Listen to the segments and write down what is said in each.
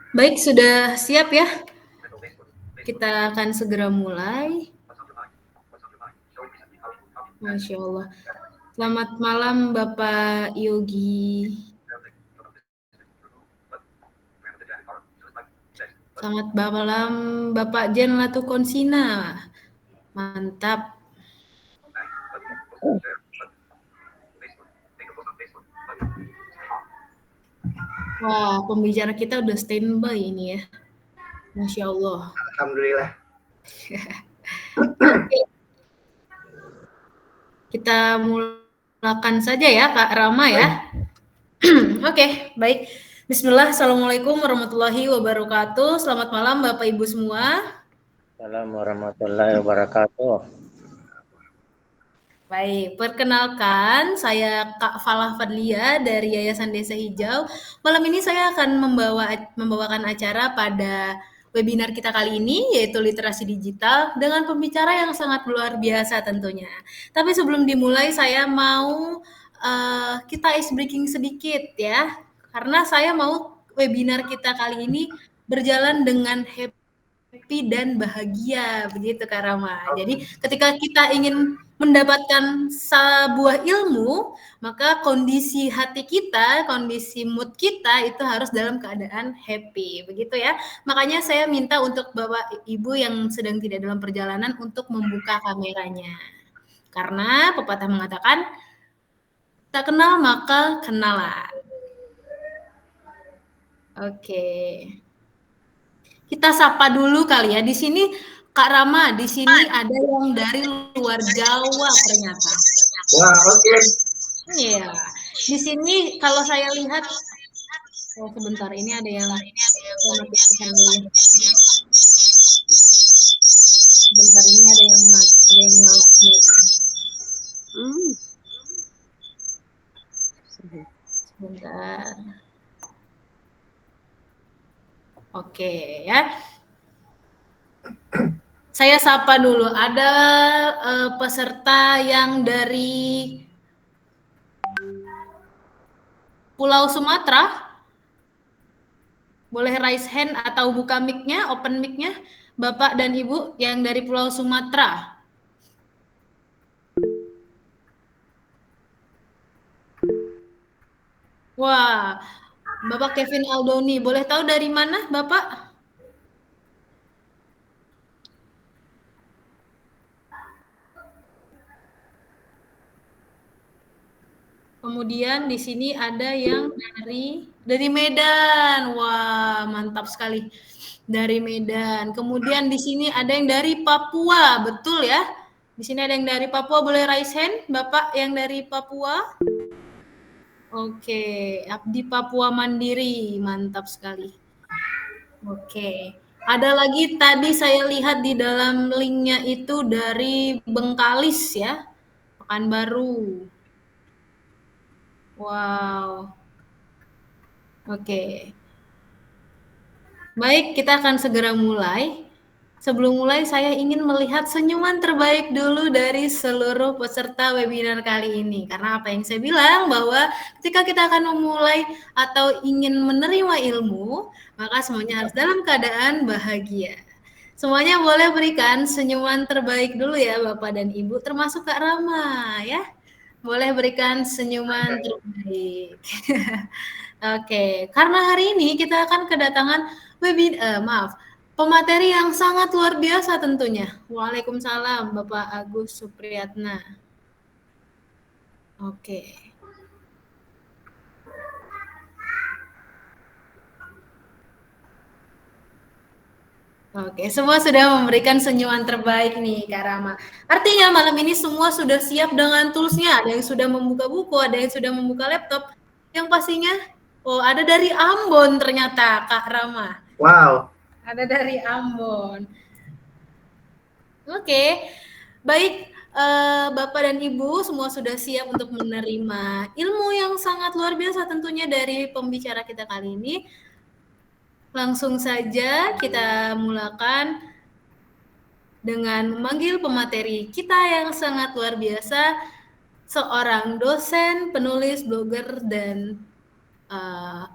Baik, sudah siap ya? Kita akan segera mulai. Masya Allah. Selamat malam Bapak Yogi. Selamat malam Bapak Jen Latukonsina. Mantap. Wah, pembicara kita udah standby ini ya. Masya Allah. Alhamdulillah. Oke. Kita mulakan saja ya Kak Rama ya. Oke, baik. Bismillah, Assalamualaikum warahmatullahi wabarakatuh. Selamat malam Bapak Ibu semua. Assalamualaikum warahmatullahi wabarakatuh. Baik, perkenalkan saya Kak Falah Fadlia dari Yayasan Desa Hijau. Malam ini saya akan membawakan acara pada webinar kita kali ini, yaitu literasi digital dengan pembicara yang sangat luar biasa tentunya. Tapi sebelum dimulai, saya mau kita ice breaking sedikit ya, karena saya mau webinar kita kali ini berjalan dengan happy dan bahagia, begitu Kak Rama. Jadi ketika kita ingin mendapatkan sebuah ilmu, maka kondisi hati kita, kondisi mood kita itu harus dalam keadaan happy, begitu ya. Makanya saya minta untuk Bapak Ibu yang sedang tidak dalam perjalanan untuk membuka kameranya. Karena pepatah mengatakan, tak kenal maka kenalan. Oke. Kita sapa dulu kali ya. Di sini Kak Rama, di sini ada yang dari luar Jawa ternyata. Wah, oke. Iya. Di sini kalau saya lihat, oh sebentar, ini ada yang matikan dulu. Sebentar, ini ada yang nyala. Sebentar. Oke ya. Saya sapa dulu. Ada peserta yang dari Pulau Sumatera. Boleh raise hand atau buka mic-nya, open mic-nya, Bapak dan Ibu yang dari Pulau Sumatera. Wah, Bapak Kevin Aldoni, boleh tahu dari mana, Bapak? Kemudian di sini ada yang dari Medan. Wah, mantap sekali. Dari Medan. Kemudian di sini ada yang dari Papua, betul ya? Di sini ada yang dari Papua, boleh raise hand, Bapak yang dari Papua? Oke, Abdi Papua Mandiri, mantap sekali. Oke, ada lagi tadi saya lihat di dalam linknya itu dari Bengkalis ya, Pekanbaru. Wow. Oke. Baik, kita akan segera mulai. Sebelum mulai, saya ingin melihat senyuman terbaik dulu dari seluruh peserta webinar kali ini. Karena apa yang saya bilang, bahwa ketika kita akan memulai atau ingin menerima ilmu, maka semuanya harus dalam keadaan bahagia. Semuanya boleh berikan senyuman terbaik dulu ya Bapak dan Ibu, termasuk Kak Rama ya. Boleh berikan senyuman terbaik. Oke, karena hari ini kita akan kedatangan pemateri yang sangat luar biasa tentunya. Waalaikumsalam Bapak Agus Supriyatna. Oke. Oke, semua sudah memberikan senyuman terbaik nih Kak Rama. Artinya malam ini semua sudah siap dengan toolsnya. Ada yang sudah membuka buku, ada yang sudah membuka laptop. Yang pastinya, oh ada dari Ambon ternyata Kak Rama. Wow. Ada dari Ambon. Oke, baik Bapak dan Ibu semua sudah siap untuk menerima ilmu yang sangat luar biasa tentunya dari pembicara kita kali ini. Langsung saja kita mulakan dengan memanggil pemateri kita yang sangat luar biasa, seorang dosen, penulis, blogger, dan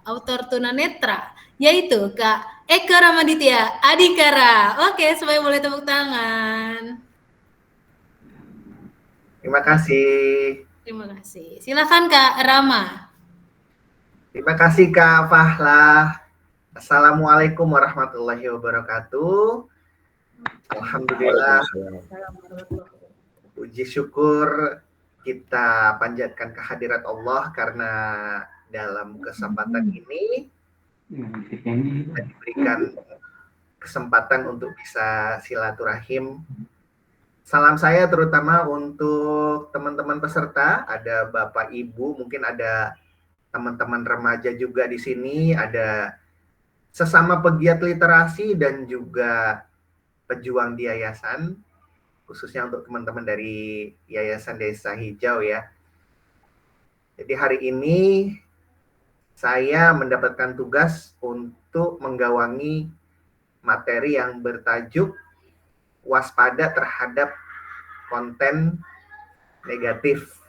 autor tunanetra, yaitu Kak Eka Ramaditya Adhikara. Oke, supaya boleh tepuk tangan. Terima kasih. Terima kasih. Silakan Kak Rama. Terima kasih Kak Fahla. Assalamualaikum warahmatullahi wabarakatuh. Alhamdulillah, puji syukur kita panjatkan kehadirat Allah karena dalam kesempatan ini kita diberikan kesempatan untuk bisa silaturahim. Salam saya terutama untuk teman-teman peserta, ada Bapak Ibu, mungkin ada teman-teman remaja juga di sini, ada sesama pegiat literasi dan juga pejuang di yayasan, khususnya untuk teman-teman dari Yayasan Desa Hijau ya. Jadi hari ini saya mendapatkan tugas untuk menggawangi materi yang bertajuk waspada terhadap konten negatif.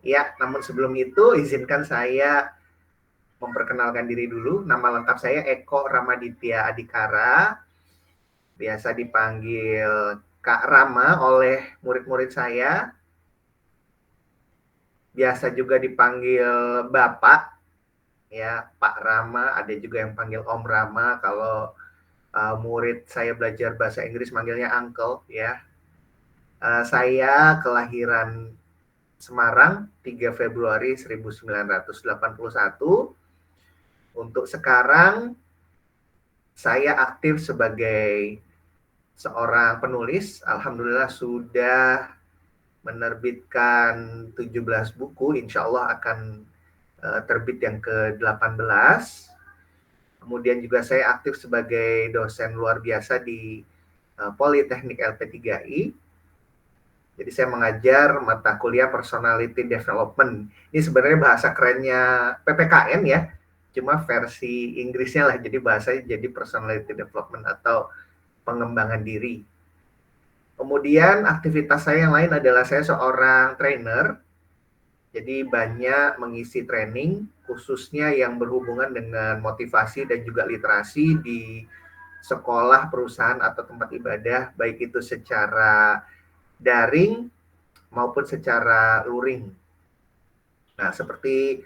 Ya, namun sebelum itu izinkan saya memperkenalkan diri dulu. Nama lengkap saya Eko Ramaditya Adhikara. Biasa dipanggil Kak Rama oleh murid-murid saya. Biasa juga dipanggil Bapak, ya Pak Rama. Ada juga yang panggil Om Rama. Kalau murid saya belajar bahasa Inggris manggilnya Uncle, ya. Saya kelahiran Semarang 3 Februari 1981. Untuk sekarang saya aktif sebagai seorang penulis. Alhamdulillah sudah menerbitkan 17 buku, insya Allah akan terbit yang ke-18. Kemudian juga saya aktif sebagai dosen luar biasa di Politeknik LP3I. Jadi saya mengajar mata kuliah Personality Development. Ini sebenarnya bahasa kerennya PPKN ya, cuma versi Inggrisnya lah, jadi bahasanya jadi Personality Development atau pengembangan diri. Kemudian aktivitas saya yang lain adalah saya seorang trainer, jadi banyak mengisi training, khususnya yang berhubungan dengan motivasi dan juga literasi di sekolah, perusahaan, atau tempat ibadah, baik itu secara daring maupun secara luring. Nah, seperti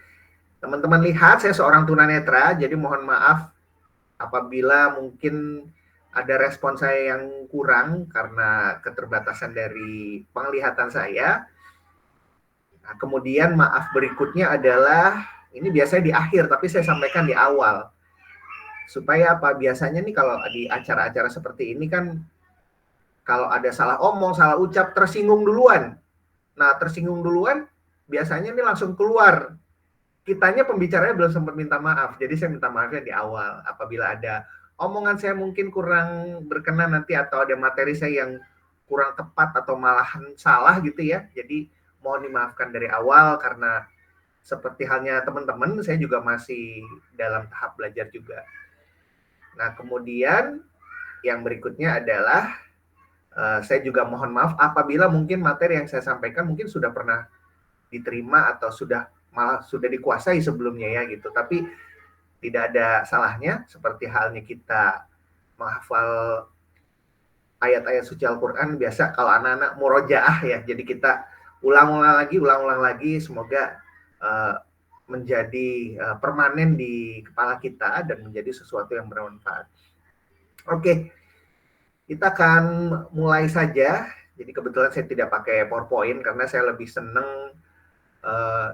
teman-teman lihat, saya seorang tunanetra, jadi mohon maaf apabila mungkin ada respon saya yang kurang karena keterbatasan dari penglihatan saya. Nah, kemudian maaf berikutnya adalah, ini biasanya di akhir, tapi saya sampaikan di awal. Supaya apa? Biasanya nih kalau di acara-acara seperti ini kan, kalau ada salah omong, salah ucap, tersinggung duluan. Nah, tersinggung duluan, biasanya ini langsung keluar. Kitanya pembicaranya belum sempat minta maaf, jadi saya minta maafnya di awal. Apabila ada omongan saya mungkin kurang berkenan nanti, atau ada materi saya yang kurang tepat atau malahan salah gitu ya, jadi mohon dimaafkan dari awal, karena seperti halnya teman-teman, saya juga masih dalam tahap belajar juga. Nah, kemudian yang berikutnya adalah saya juga mohon maaf apabila mungkin materi yang saya sampaikan mungkin sudah pernah diterima atau malah sudah dikuasai sebelumnya ya gitu. Tapi tidak ada salahnya, seperti halnya kita menghafal ayat-ayat suci Al-Quran, biasa kalau anak-anak murojaah ya, jadi kita ulang-ulang lagi, semoga menjadi permanen di kepala kita dan menjadi sesuatu yang bermanfaat. Oke. Kita akan mulai saja. Jadi kebetulan saya tidak pakai PowerPoint karena saya lebih seneng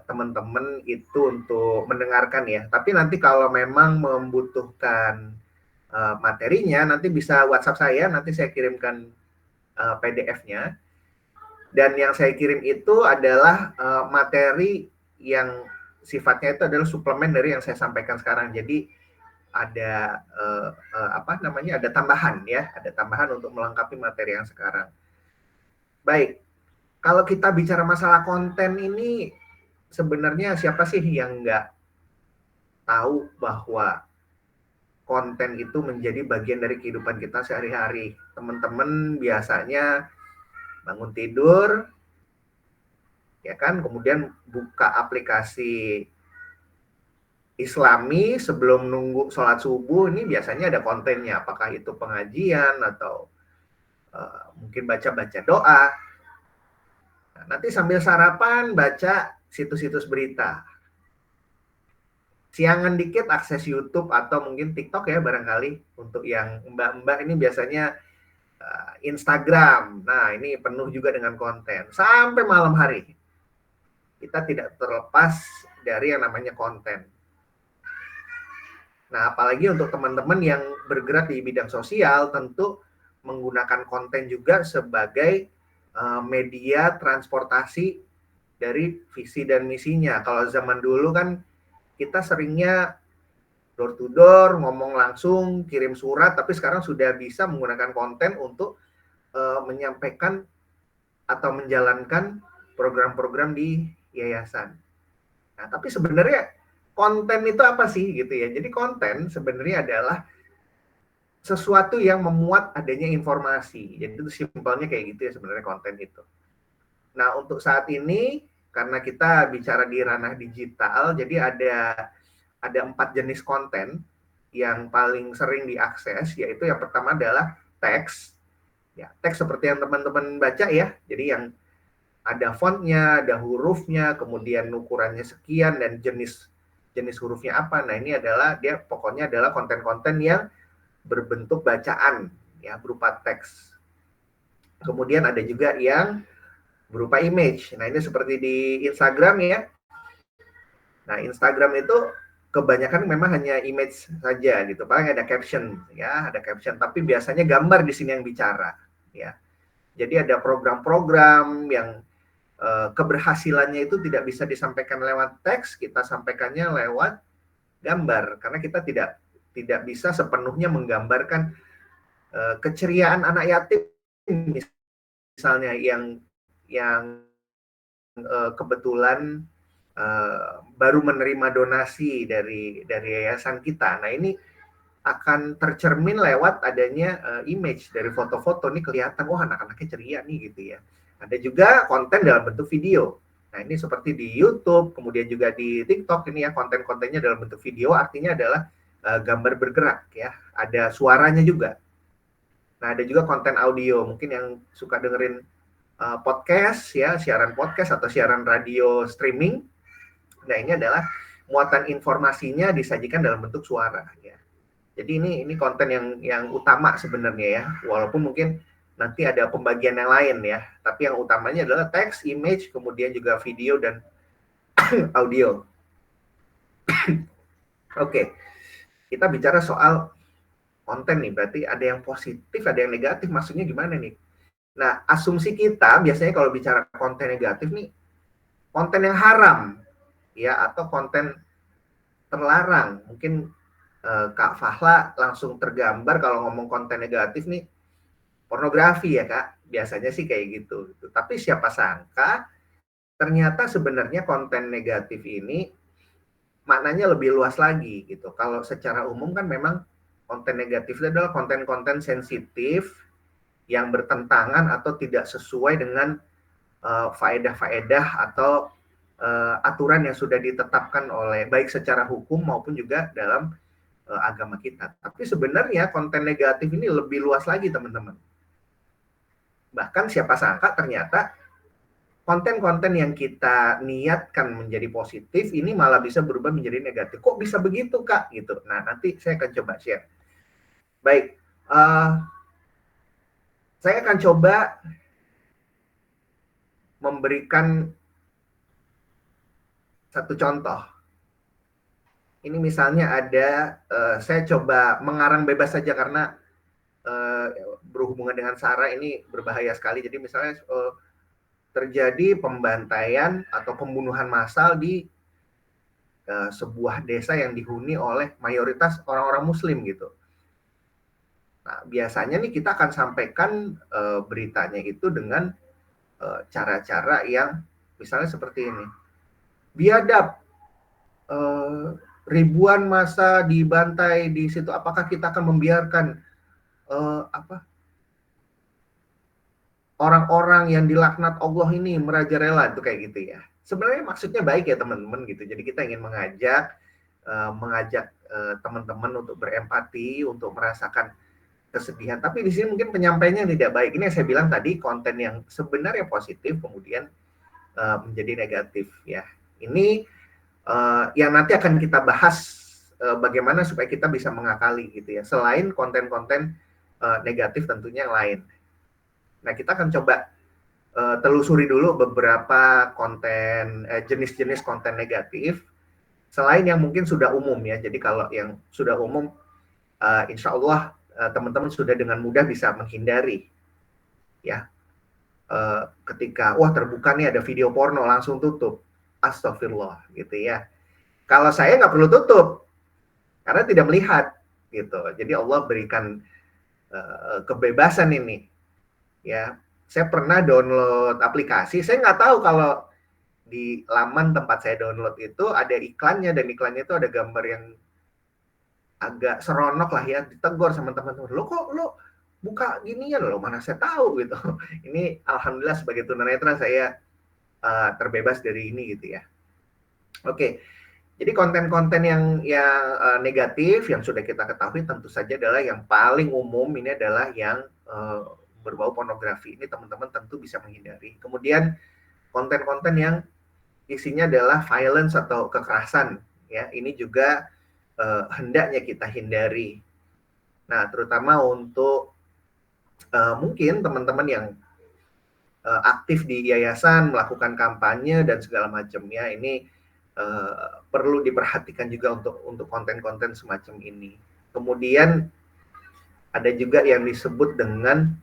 teman-teman itu untuk mendengarkan ya. Tapi nanti kalau memang membutuhkan materinya, nanti bisa WhatsApp saya, nanti saya kirimkan PDF-nya. Dan yang saya kirim itu adalah materi yang sifatnya itu adalah suplemen dari yang saya sampaikan sekarang. Jadi ada ada tambahan ya, ada tambahan untuk melengkapi materi yang sekarang. Baik, kalau kita bicara masalah konten ini, sebenarnya siapa sih yang nggak tahu bahwa konten itu menjadi bagian dari kehidupan kita sehari-hari. Teman-teman biasanya bangun tidur, ya kan, kemudian buka aplikasi Islami sebelum nunggu sholat subuh ini biasanya ada kontennya, apakah itu pengajian atau mungkin baca-baca doa. Nah, nanti sambil sarapan baca situs-situs berita. Siangan dikit akses YouTube atau mungkin TikTok ya barangkali. Untuk yang mbak-mbak ini biasanya Instagram. Nah, ini penuh juga dengan konten. Sampai malam hari. Kita tidak terlepas dari yang namanya konten. Nah, apalagi untuk teman-teman yang bergerak di bidang sosial, tentu menggunakan konten juga sebagai media transportasi dari visi dan misinya. Kalau zaman dulu kan kita seringnya door to door, ngomong langsung, kirim surat, tapi sekarang sudah bisa menggunakan konten untuk menyampaikan atau menjalankan program-program di yayasan. Nah, tapi sebenarnya konten itu apa sih gitu ya? Jadi konten sebenarnya adalah sesuatu yang memuat adanya informasi. Jadi itu simpelnya kayak gitu ya sebenarnya konten itu. Nah, untuk saat ini karena kita bicara di ranah digital, jadi ada 4 jenis konten yang paling sering diakses, yaitu yang pertama adalah teks. Ya, teks seperti yang teman-teman baca ya. Jadi yang ada fontnya, ada hurufnya, kemudian ukurannya sekian dan jenis hurufnya apa. Nah, ini adalah dia pokoknya adalah konten-konten yang berbentuk bacaan ya, berupa teks. Kemudian ada juga yang berupa image. Nah, ini seperti di Instagram ya. Nah, Instagram itu kebanyakan memang hanya image saja gitu. Paling ada caption ya, ada caption, tapi biasanya gambar di sini yang bicara ya. Jadi ada program-program yang keberhasilannya itu tidak bisa disampaikan lewat teks, kita sampaikannya lewat gambar karena kita tidak bisa sepenuhnya menggambarkan keceriaan anak yatim misalnya yang kebetulan baru menerima donasi dari yayasan kita. Nah, ini akan tercermin lewat adanya image dari foto-foto nih, kelihatan wah anak-anaknya ceria nih gitu ya. Ada juga konten dalam bentuk video. Nah, ini seperti di YouTube, kemudian juga di TikTok ini ya, konten-kontennya dalam bentuk video, artinya adalah gambar bergerak ya. Ada suaranya juga. Nah, ada juga konten audio, mungkin yang suka dengerin podcast ya, siaran podcast atau siaran radio streaming. Nah, ini adalah muatan informasinya disajikan dalam bentuk suara ya. Jadi ini konten yang utama sebenarnya ya, walaupun mungkin nanti ada pembagian yang lain ya, tapi yang utamanya adalah teks, image, kemudian juga video dan audio. Oke, kita bicara soal konten nih, berarti ada yang positif, ada yang negatif, maksudnya gimana nih? Nah, asumsi kita biasanya kalau bicara konten negatif nih, konten yang haram ya, atau konten terlarang. Mungkin Kak Fahla langsung tergambar kalau ngomong konten negatif nih, pornografi ya Kak, biasanya sih kayak gitu. Tapi siapa sangka ternyata sebenarnya konten negatif ini maknanya lebih luas lagi gitu. Kalau secara umum kan memang konten negatif itu adalah konten-konten sensitif yang bertentangan atau tidak sesuai dengan faedah-faedah atau aturan yang sudah ditetapkan oleh baik secara hukum maupun juga dalam agama kita. Tapi sebenarnya konten negatif ini lebih luas lagi teman-teman. Bahkan siapa sangka ternyata konten-konten yang kita niatkan menjadi positif ini malah bisa berubah menjadi negatif. Kok bisa begitu Kak? Gitu. Nah, nanti saya akan coba share. Baik, saya akan coba memberikan satu contoh. Ini misalnya ada, saya coba mengarang bebas saja karena berhubungan dengan SARA ini berbahaya sekali. Jadi misalnya terjadi pembantaian atau pembunuhan massal di sebuah desa yang dihuni oleh mayoritas orang-orang Muslim gitu. Nah, biasanya nih kita akan sampaikan beritanya itu dengan cara-cara yang misalnya seperti ini. Biadab, ribuan massa dibantai di situ. Apakah kita akan membiarkan orang-orang yang dilaknat Allah ini merajalela itu kayak gitu ya. Sebenarnya maksudnya baik ya teman-teman gitu. Jadi kita ingin mengajak mengajak teman-teman untuk berempati, untuk merasakan kesedihan. Tapi di sini mungkin penyampaiannya tidak baik. Ini yang saya bilang tadi, konten yang sebenarnya positif kemudian menjadi negatif ya. Ini yang nanti akan kita bahas bagaimana supaya kita bisa mengakali gitu ya. Selain konten-konten negatif tentunya yang lain. Nah, kita akan coba telusuri dulu beberapa konten jenis-jenis konten negatif selain yang mungkin sudah umum ya. Jadi kalau yang sudah umum insya Allah teman-teman sudah dengan mudah bisa menghindari ya. Ketika wah terbuka nih ada video porno langsung tutup, astagfirullah gitu ya. Kalau saya nggak perlu tutup karena tidak melihat gitu. Jadi Allah berikan kebebasan ini ya. Saya pernah download aplikasi, saya nggak tahu kalau di laman tempat saya download itu ada iklannya, dan iklannya itu ada gambar yang agak seronok lah ya. Ditegur sama teman-teman, lo kok lo buka ginian, lo mana saya tahu gitu. Ini alhamdulillah sebagai tunanetra saya terbebas dari ini gitu ya. Oke, jadi konten-konten yang negatif yang sudah kita ketahui tentu saja adalah yang paling umum ini adalah yang berbau pornografi. Ini teman-teman tentu bisa menghindari. Kemudian konten-konten yang isinya adalah violence atau kekerasan ya, ini juga hendaknya kita hindari. Nah, terutama untuk mungkin teman-teman yang aktif di yayasan melakukan kampanye dan segala macam ya, ini perlu diperhatikan juga untuk konten-konten semacam ini. Kemudian ada juga yang disebut dengan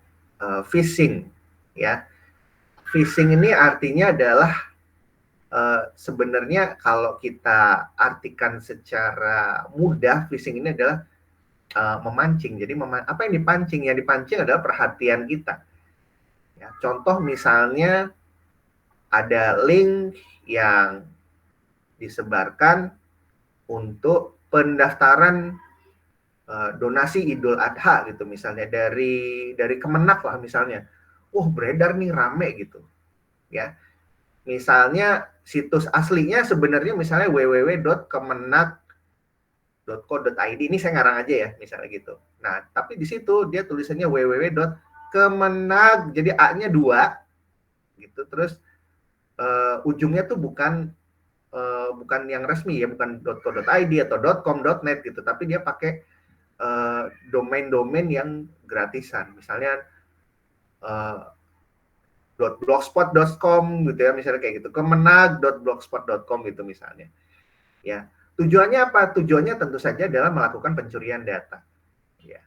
phishing ya. Phishing ini artinya adalah sebenarnya kalau kita artikan secara mudah, phishing ini adalah memancing. Jadi apa yang dipancing? Yang dipancing adalah perhatian kita. Ya, contoh misalnya ada link yang disebarkan untuk pendaftaran donasi Idul Adha gitu misalnya dari Kemenak lah misalnya. Beredar nih rame gitu. Ya. Misalnya situs aslinya sebenarnya misalnya www.kemenak.co.id, ini saya ngarang aja ya misalnya gitu. Nah, tapi di situ dia tulisannya www.kemenag, jadi A-nya 2 gitu. Terus ujungnya tuh bukan yang resmi ya, bukan .co.id atau .com.net gitu, tapi dia pakai domain-domain yang gratisan, misalnya .blogspot.com gitu ya, misalnya kayak gitu, kemenag.blogspot.com gitu misalnya. Ya, tujuannya apa? Tujuannya tentu saja adalah melakukan pencurian data. Ya.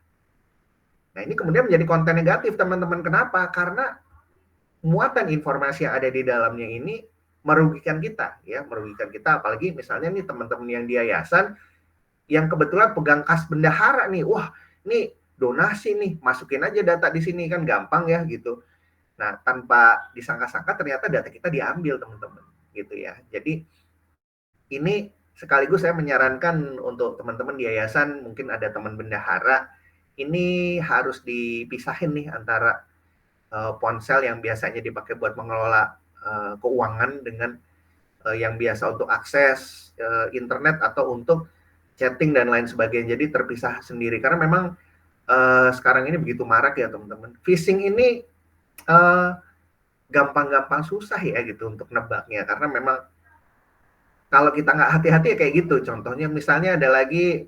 Nah, ini kemudian menjadi konten negatif, teman-teman. Kenapa? Karena muatan informasi yang ada di dalamnya ini merugikan kita, ya, merugikan kita. Apalagi misalnya nih teman-teman yang di yayasan yang kebetulan pegang kas bendahara nih, wah, nih donasi nih, masukin aja data di sini kan gampang ya gitu. Nah, tanpa disangka-sangka ternyata data kita diambil, teman-teman, gitu ya. Jadi ini sekaligus saya menyarankan untuk teman-teman di yayasan, mungkin ada teman bendahara, ini harus dipisahin nih antara ponsel yang biasanya dipakai buat mengelola keuangan dengan yang biasa untuk akses internet atau untuk chatting dan lain sebagainya. Jadi terpisah sendiri karena memang sekarang ini begitu marak ya teman-teman. Phishing ini gampang-gampang susah ya gitu untuk nebaknya, karena memang kalau kita nggak hati-hati ya kayak gitu. Contohnya misalnya ada lagi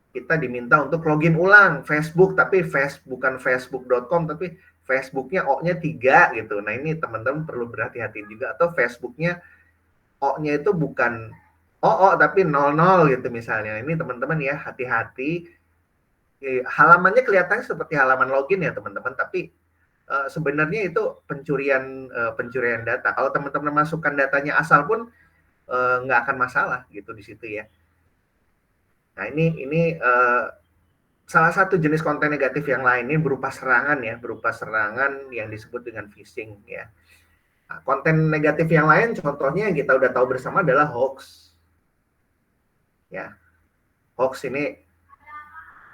kita diminta untuk login ulang Facebook, tapi bukan facebook.com, tapi Facebooknya O-nya 3 gitu. Nah, ini teman-teman perlu berhati-hati juga. Atau Facebooknya O-nya itu bukan OO tapi 00 gitu misalnya. Ini teman-teman ya hati-hati. Halamannya kelihatannya seperti halaman login ya teman-teman, tapi sebenarnya itu pencurian data. Kalau teman-teman masukkan datanya asal pun nggak akan masalah gitu di situ ya. Nah, ini salah satu jenis konten negatif yang lain, ini berupa serangan yang disebut dengan phishing ya. Nah, konten negatif yang lain contohnya yang kita udah tahu bersama adalah hoax. Ya. Hoax ini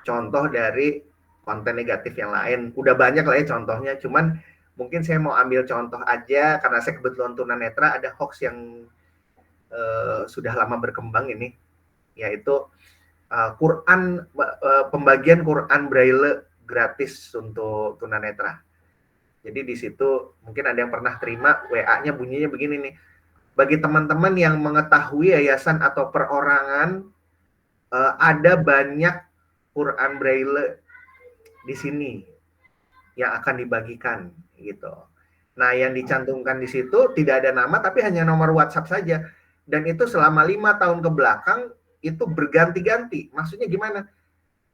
contoh dari konten negatif yang lain. Udah banyak lah ya contohnya, cuman mungkin saya mau ambil contoh aja karena saya kebetulan tunanetra. Ada hoax yang sudah lama berkembang ini, yaitu Quran, pembagian Quran Braille gratis untuk tunanetra. Jadi di situ mungkin ada yang pernah terima WA-nya bunyinya begini nih. Bagi teman-teman yang mengetahui yayasan atau perorangan, ada banyak Quran Braille di sini yang akan dibagikan gitu. Nah, yang dicantumkan di situ tidak ada nama tapi hanya nomor WhatsApp saja. Dan itu selama 5 tahun ke belakang itu berganti-ganti. Maksudnya gimana?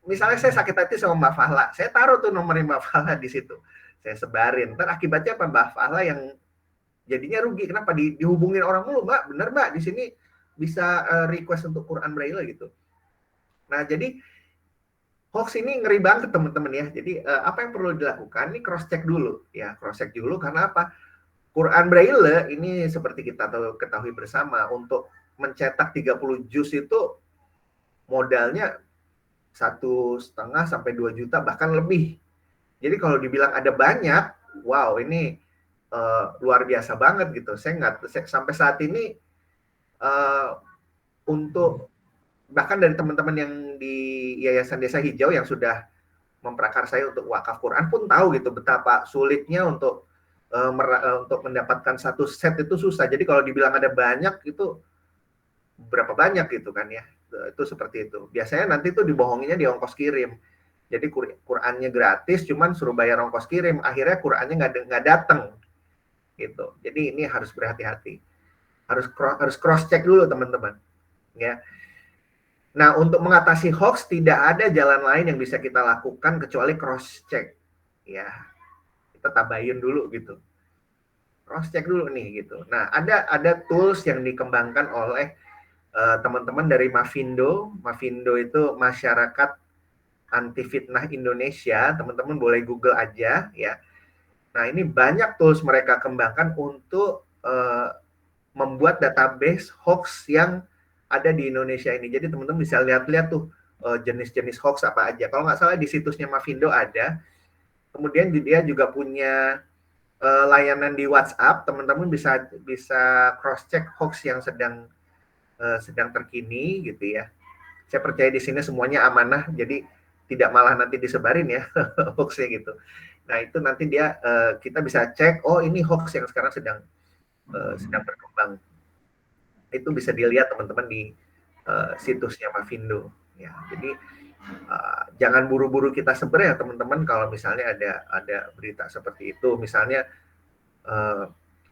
Misalnya saya sakit hati sama Mbak Fahla, saya taruh tuh nomornya Mbak Fahla di situ. Saya sebarin. Ntar akibatnya apa? Mbak Fahla yang jadinya rugi. Kenapa? Dihubungin orang mulu, Mbak. Bener Mbak, di sini bisa request untuk Quran Braille gitu. Nah, jadi hoax ini ngeri banget teman-teman ya. Jadi apa yang perlu dilakukan? Ini cross check dulu ya, cross check dulu karena apa? Quran Braille ini seperti kita ketahui bersama, untuk mencetak 30 juz itu modalnya 1,5 sampai 2 juta bahkan lebih. Jadi kalau dibilang ada banyak, wow ini luar biasa banget gitu. Sampai saat ini untuk bahkan dari teman-teman yang di Yayasan Desa Hijau yang sudah memprakarsai untuk wakaf Quran pun tahu gitu betapa sulitnya untuk mendapatkan satu set itu susah. Jadi kalau dibilang ada banyak itu berapa banyak gitu kan ya. Itu seperti itu. Biasanya nanti tuh dibohonginnya di ongkos kirim. Jadi Qurannya gratis, cuman suruh bayar ongkos kirim. Akhirnya Qurannya nggak datang, gitu. Jadi ini harus berhati-hati. Harus cross check dulu teman-teman. Ya. Nah untuk mengatasi hoax tidak ada jalan lain yang bisa kita lakukan kecuali cross check. Ya, kita tabayun dulu gitu. Cross check dulu nih gitu. Nah ada tools yang dikembangkan oleh teman-teman dari Mafindo. Mafindo itu Masyarakat Anti Fitnah Indonesia, teman-teman boleh Google aja ya. Nah ini banyak tools mereka kembangkan untuk membuat database hoax yang ada di Indonesia ini. Jadi teman-teman bisa lihat-lihat tuh jenis-jenis hoax apa aja. Kalau nggak salah di situsnya Mafindo ada. Kemudian dia juga punya layanan di WhatsApp. Teman-teman bisa cross check hoax yang sedang terkini gitu ya. Saya percaya di sini semuanya amanah. Jadi tidak malah nanti disebarin ya hoaxnya gitu. Nah itu nanti kita bisa cek, oh ini hoax yang sekarang sedang berkembang. Itu bisa dilihat teman-teman di situsnya Mafindo. Ya, jadi jangan buru-buru kita sebar ya teman-teman kalau misalnya ada berita seperti itu. Misalnya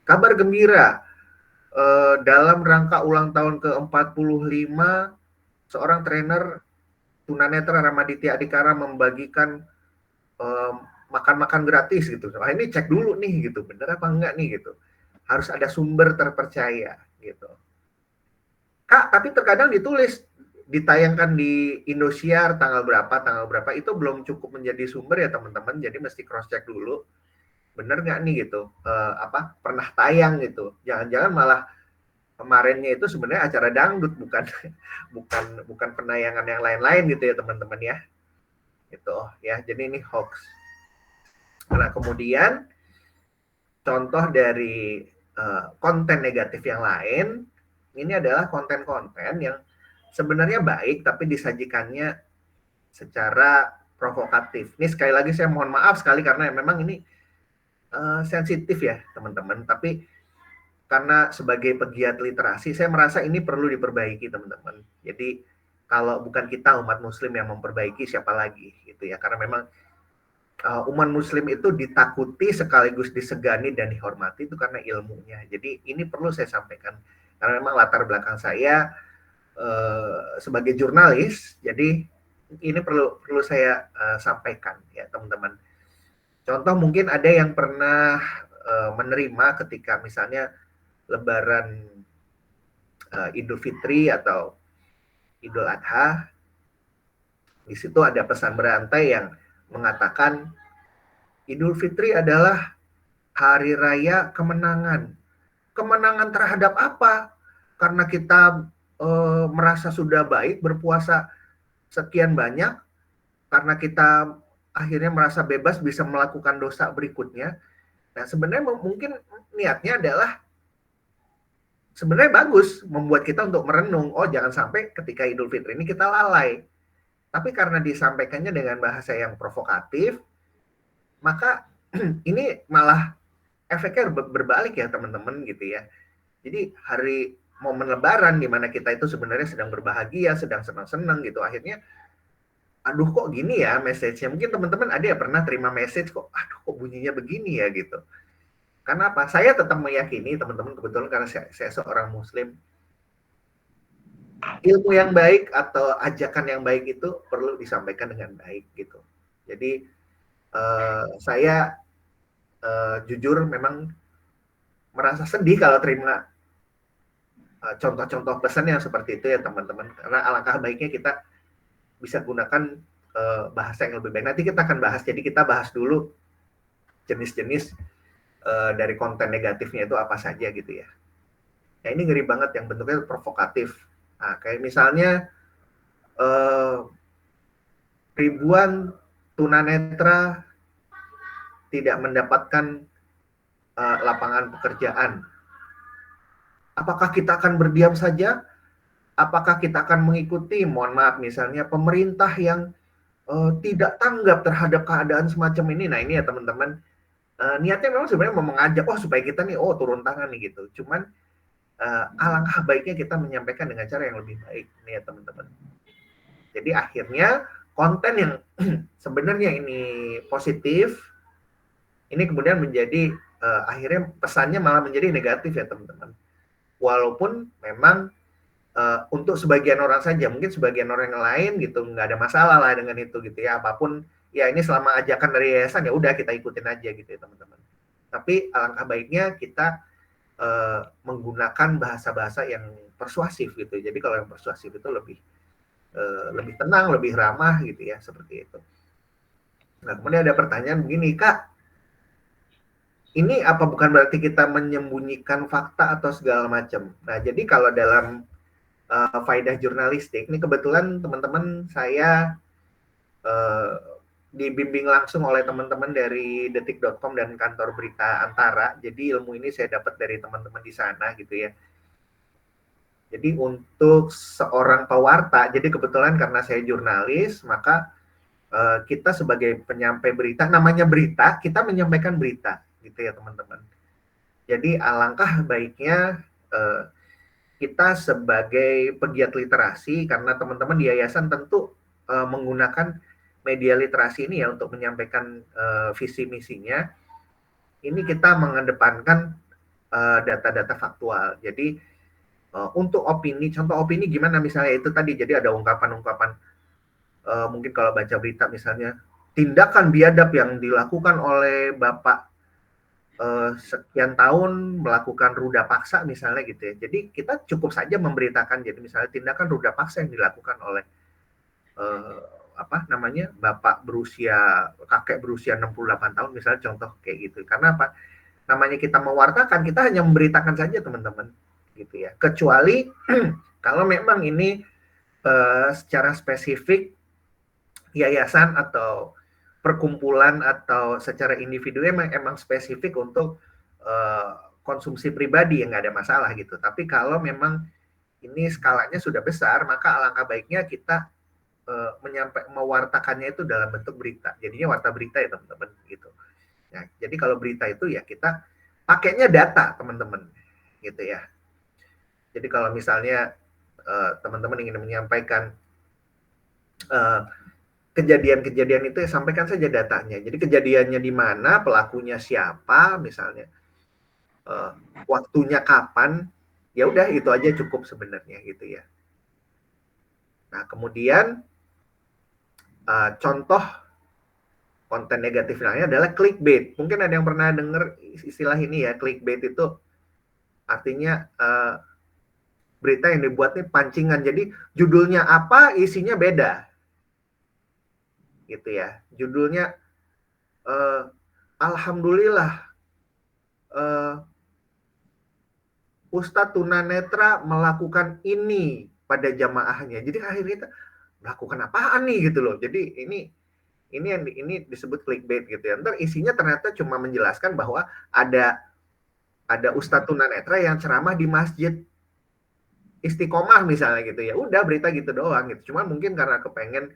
kabar gembira dalam rangka ulang tahun ke-45 seorang trainer tunanetra Ramaditya Adhikara membagikan makan-makan gratis gitu. Nah ini cek dulu nih gitu, bener apa enggak nih gitu. Harus ada sumber terpercaya gitu. Kak, tapi terkadang ditayangkan di Indosiar tanggal berapa itu belum cukup menjadi sumber ya teman-teman. Jadi mesti cross check dulu, bener nggak nih gitu. Pernah tayang gitu. Jangan-jangan malah kemarinnya itu sebenarnya acara dangdut, bukan penayangan yang lain-lain gitu ya teman-teman ya. Gitu ya. Jadi ini hoax. Nah, kemudian contoh dari konten negatif yang lain, ini adalah konten-konten yang sebenarnya baik tapi disajikannya secara provokatif. Ini sekali lagi saya mohon maaf sekali karena memang ini sensitif ya teman-teman, tapi karena sebagai pegiat literasi, saya merasa ini perlu diperbaiki teman-teman. Jadi kalau bukan kita umat muslim yang memperbaiki, siapa lagi gitu ya. Karena memang umat muslim itu ditakuti sekaligus disegani dan dihormati itu karena ilmunya. Jadi ini perlu saya sampaikan. Karena memang latar belakang saya sebagai jurnalis, jadi ini perlu saya sampaikan ya teman-teman. Contoh mungkin ada yang pernah menerima ketika misalnya Lebaran Idul Fitri atau Idul Adha, di situ ada pesan berantai yang mengatakan Idul Fitri adalah hari raya kemenangan. Kemenangan terhadap apa? Karena kita merasa sudah baik berpuasa sekian banyak, karena kita akhirnya merasa bebas bisa melakukan dosa berikutnya. Nah sebenarnya mungkin niatnya adalah sebenarnya bagus membuat kita untuk merenung, oh jangan sampai ketika Idul Fitri ini kita lalai. Tapi karena disampaikannya dengan bahasa yang provokatif, maka ini malah efeknya berbalik ya teman-teman gitu ya. Jadi hari momen Lebaran di mana kita itu sebenarnya sedang berbahagia, sedang senang-senang gitu, akhirnya aduh kok gini ya message-nya. Mungkin teman-teman ada yang pernah terima message kok, aduh kok bunyinya begini ya gitu. Karena apa? Saya tetap meyakini teman-teman, kebetulan karena saya seorang muslim, ilmu yang baik atau ajakan yang baik itu perlu disampaikan dengan baik gitu. Jadi saya jujur memang merasa sedih kalau terima contoh-contoh pesan yang seperti itu ya teman-teman. Karena alangkah baiknya kita bisa gunakan bahasa yang lebih baik. Nanti kita akan bahas. Jadi kita bahas dulu jenis-jenis dari konten negatifnya itu apa saja gitu ya. Nah ini ngeri banget yang bentuknya provokatif. Nah, kayak misalnya ribuan tunanetra tidak mendapatkan lapangan pekerjaan. Apakah kita akan berdiam saja? Apakah kita akan mengikuti, mohon maaf misalnya pemerintah yang tidak tanggap terhadap keadaan semacam ini? Nah ini ya teman-teman, niatnya memang sebenarnya mau mengajak, oh supaya kita nih, oh turun tangan nih gitu. Cuman alangkah baiknya kita menyampaikan dengan cara yang lebih baik nih ya teman-teman. Jadi akhirnya konten yang sebenarnya ini positif, ini kemudian menjadi akhirnya pesannya malah menjadi negatif ya teman-teman. Walaupun memang untuk sebagian orang saja, mungkin sebagian orang yang lain gitu nggak ada masalah lah dengan itu gitu ya, apapun ya ini selama ajakan dari yayasan ya udah kita ikutin aja gitu ya teman-teman. Tapi alangkah baiknya kita menggunakan bahasa-bahasa yang persuasif gitu. Jadi kalau yang persuasif itu lebih tenang, lebih ramah gitu ya, seperti itu. Nah kemudian ada pertanyaan begini, Kak, ini apa bukan berarti kita menyembunyikan fakta atau segala macam? Nah jadi kalau dalam faedah jurnalistik, ini kebetulan teman-teman saya dibimbing langsung oleh teman-teman dari detik.com dan kantor berita Antara. Jadi ilmu ini saya dapat dari teman-teman di sana gitu ya. Jadi untuk seorang pewarta, jadi kebetulan karena saya jurnalis, maka kita sebagai penyampai berita, namanya berita, kita menyampaikan berita gitu ya teman-teman. Jadi alangkah baiknya kita sebagai pegiat literasi, karena teman-teman di yayasan tentu menggunakan media literasi ini ya untuk menyampaikan visi misinya. Ini kita mengedepankan data-data faktual. Jadi untuk opini, contoh opini gimana misalnya itu tadi, jadi ada ungkapan-ungkapan mungkin kalau baca berita misalnya tindakan biadab yang dilakukan oleh Bapak sekian tahun melakukan ruda paksa misalnya gitu ya. Jadi kita cukup saja memberitakan, jadi misalnya tindakan ruda paksa yang dilakukan oleh Bapak kakek berusia 68 tahun misalnya, contoh kayak gitu. Karena apa? Namanya kita mewartakan, kita hanya memberitakan saja teman-teman gitu ya. Kecuali kalau memang ini secara spesifik yayasan atau perkumpulan atau secara individu emang spesifik untuk konsumsi pribadi, yang nggak ada masalah gitu. Tapi kalau memang ini skalanya sudah besar, maka alangkah baiknya kita mewartakannya itu dalam bentuk berita. Jadinya warta berita ya teman-teman gitu. Nah, jadi kalau berita itu ya kita pakainya data teman-teman gitu ya. Jadi kalau misalnya teman-teman ingin menyampaikan kejadian-kejadian itu ya sampaikan saja datanya. Jadi kejadiannya di mana, pelakunya siapa misalnya, waktunya kapan, ya udah itu aja cukup sebenarnya gitu ya. Nah kemudian contoh konten negatif lainnya adalah clickbait. Mungkin ada yang pernah dengar istilah ini ya, clickbait itu artinya berita yang dibuat nih pancingan. Jadi judulnya apa, isinya beda. Gitu ya. Judulnya Alhamdulillah Ustadz tunanetra melakukan ini pada jamaahnya. Jadi akhirnya kita melakukan apaan nih gitu loh. Jadi ini disebut clickbait gitu ya. Ntar isinya ternyata cuma menjelaskan bahwa ada Ustadz tunanetra yang ceramah di masjid istiqomah misalnya gitu ya, udah berita gitu doang gitu. Cuma mungkin karena kepengen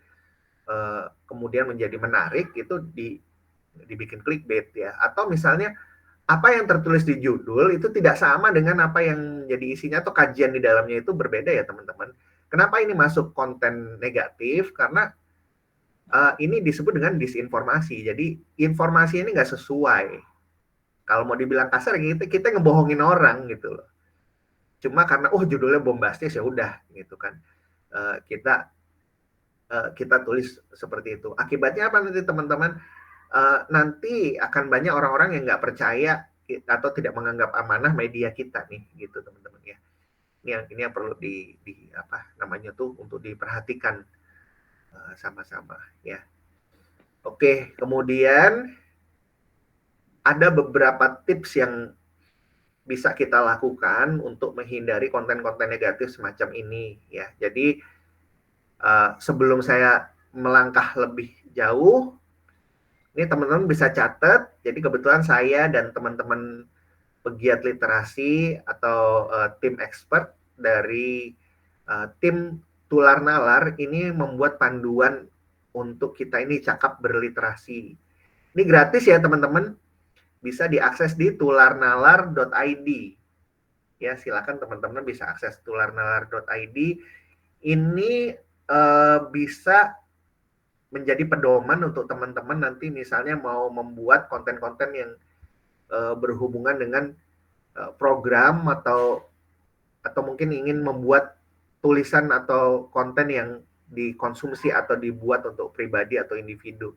kemudian menjadi menarik itu dibikin clickbait ya, atau misalnya apa yang tertulis di judul itu tidak sama dengan apa yang jadi isinya atau kajian di dalamnya itu berbeda ya teman-teman. Kenapa ini masuk konten negatif? Karena ini disebut dengan disinformasi. Jadi informasi ini nggak sesuai. Kalau mau dibilang kasar kita ngebohongin orang gitu loh. Cuma karena judulnya bombastis ya udah gitu kan. Kita tulis seperti itu. Akibatnya apa nanti teman-teman? Nanti akan banyak orang-orang yang nggak percaya atau tidak menganggap amanah media kita nih, gitu teman-teman ya. Ini yang perlu di apa namanya tuh untuk diperhatikan sama-sama ya. Oke, kemudian ada beberapa tips yang bisa kita lakukan untuk menghindari konten-konten negatif semacam ini ya. Jadi sebelum saya melangkah lebih jauh, ini teman-teman bisa catat. Jadi kebetulan saya dan teman-teman pegiat literasi atau tim expert dari tim Tular Nalar ini membuat panduan untuk kita ini cakap berliterasi. Ini gratis ya teman-teman, bisa diakses di tularnalar.id. Ya, silakan teman-teman bisa akses tularnalar.id. Ini bisa menjadi pedoman untuk teman-teman nanti misalnya mau membuat konten-konten yang berhubungan dengan program atau mungkin ingin membuat tulisan atau konten yang dikonsumsi atau dibuat untuk pribadi atau individu.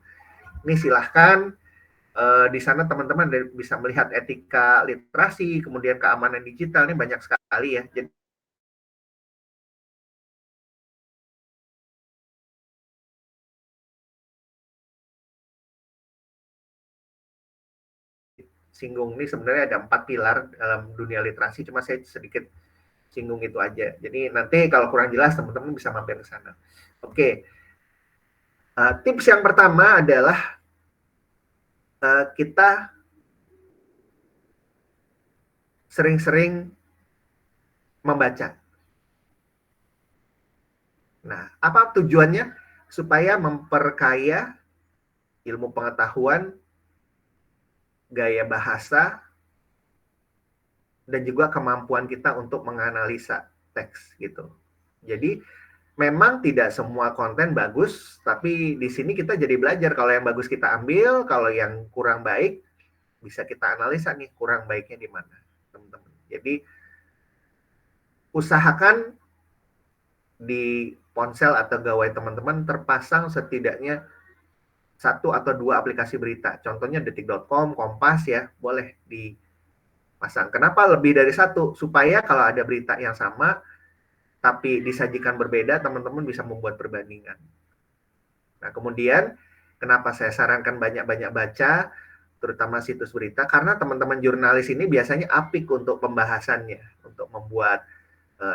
Ini silahkan di sana teman-teman bisa melihat etika literasi, kemudian keamanan digital, ini banyak sekali ya. Jadi singgung ini sebenarnya ada 4 pilar dalam dunia literasi, cuma saya sedikit singgung itu aja. Jadi nanti kalau kurang jelas teman-teman bisa mampir ke sana. Oke. Tips yang pertama adalah kita sering-sering membaca. Nah, apa tujuannya? Supaya memperkaya ilmu pengetahuan, gaya bahasa, dan juga kemampuan kita untuk menganalisa teks gitu. Jadi memang tidak semua konten bagus, tapi di sini kita jadi belajar. Kalau yang bagus kita ambil, kalau yang kurang baik bisa kita analisa nih kurang baiknya di mana, teman-teman. Jadi usahakan di ponsel atau gawai teman-teman terpasang setidaknya 1 atau 2 aplikasi berita. Contohnya detik.com, Kompas ya, boleh dipasang. Kenapa lebih dari 1? Supaya kalau ada berita yang sama tapi disajikan berbeda, teman-teman bisa membuat perbandingan. Nah, kemudian kenapa saya sarankan banyak-banyak baca, terutama situs berita, karena teman-teman jurnalis ini biasanya apik untuk pembahasannya, untuk membuat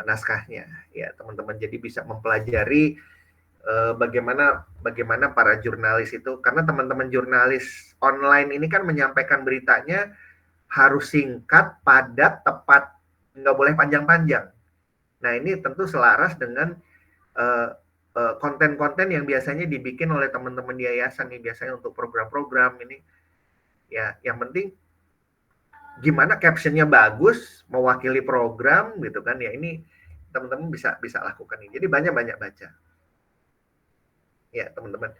naskahnya. Ya, teman-teman jadi bisa mempelajari bagaimana para jurnalis itu, karena teman-teman jurnalis online ini kan menyampaikan beritanya harus singkat, padat, tepat, nggak boleh panjang-panjang. Nah, ini tentu selaras dengan konten-konten yang biasanya dibikin oleh teman-teman di yayasan nih, biasanya untuk program-program ini. Ya, yang penting gimana captionnya bagus, mewakili program gitu kan ya, ini teman-teman bisa lakukan ini. Jadi banyak baca. Ya, teman-teman.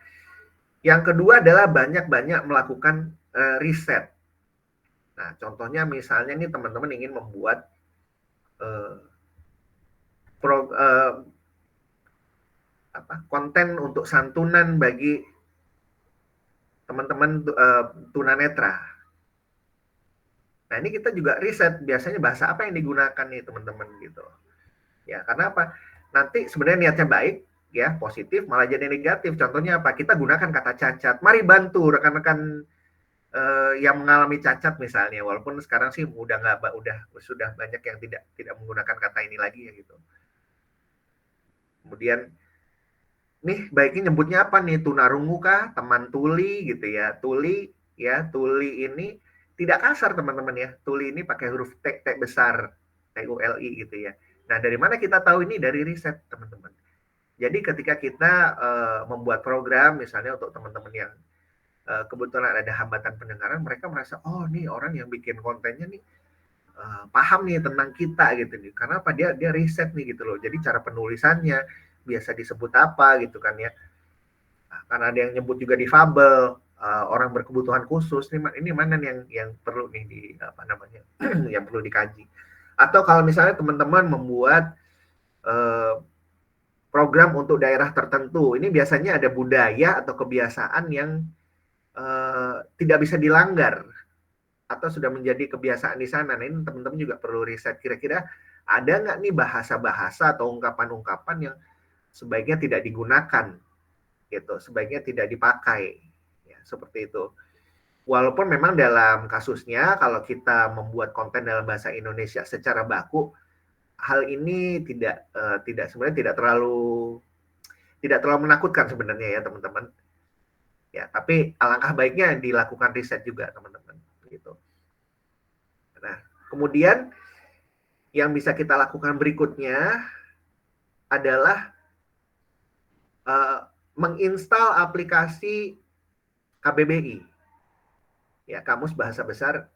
Yang kedua adalah banyak-banyak melakukan riset. Nah, contohnya misalnya nih teman-teman ingin membuat konten untuk santunan bagi teman-teman tunanetra. Nah, ini kita juga riset biasanya bahasa apa yang digunakan nih teman-teman gitu. Ya, karena apa? Nanti sebenarnya niatnya baik, ya positif, malah jadi negatif. Contohnya apa? Kita gunakan kata cacat. Mari bantu rekan-rekan yang mengalami cacat misalnya. Walaupun sekarang sih sudah banyak yang tidak menggunakan kata ini lagi ya gitu. Kemudian nih baiknya nyebutnya apa nih? Tunarungu kah? Teman tuli gitu ya. Tuli ya, tuli ini tidak kasar teman-teman ya. Tuli ini pakai huruf T besar, TULI gitu ya. Nah, dari mana kita tahu ini? Dari riset, teman-teman. Jadi ketika kita membuat program, misalnya untuk teman-teman yang kebetulan ada hambatan pendengaran, mereka merasa, oh nih orang yang bikin kontennya nih paham nih tentang kita gitu nih. Karena apa? Dia riset nih gitu loh. Jadi cara penulisannya biasa disebut apa gitu kan ya. Nah, karena ada yang nyebut juga difabel, orang berkebutuhan khusus, ini mana yang perlu nih di apa namanya yang perlu dikaji. Atau kalau misalnya teman-teman membuat program untuk daerah tertentu, ini biasanya ada budaya atau kebiasaan yang tidak bisa dilanggar atau sudah menjadi kebiasaan di sana. Nah, ini teman-teman juga perlu riset, kira-kira ada nggak nih bahasa-bahasa atau ungkapan-ungkapan yang sebaiknya tidak digunakan gitu, sebaiknya tidak dipakai ya, seperti itu. Walaupun memang dalam kasusnya kalau kita membuat konten dalam bahasa Indonesia secara baku, hal ini tidak sebenarnya tidak terlalu menakutkan sebenarnya ya teman-teman. Ya, tapi alangkah baiknya dilakukan riset juga teman-teman gitu. Nah, kemudian yang bisa kita lakukan berikutnya adalah menginstal aplikasi KBBI, ya, Kamus Bahasa Besar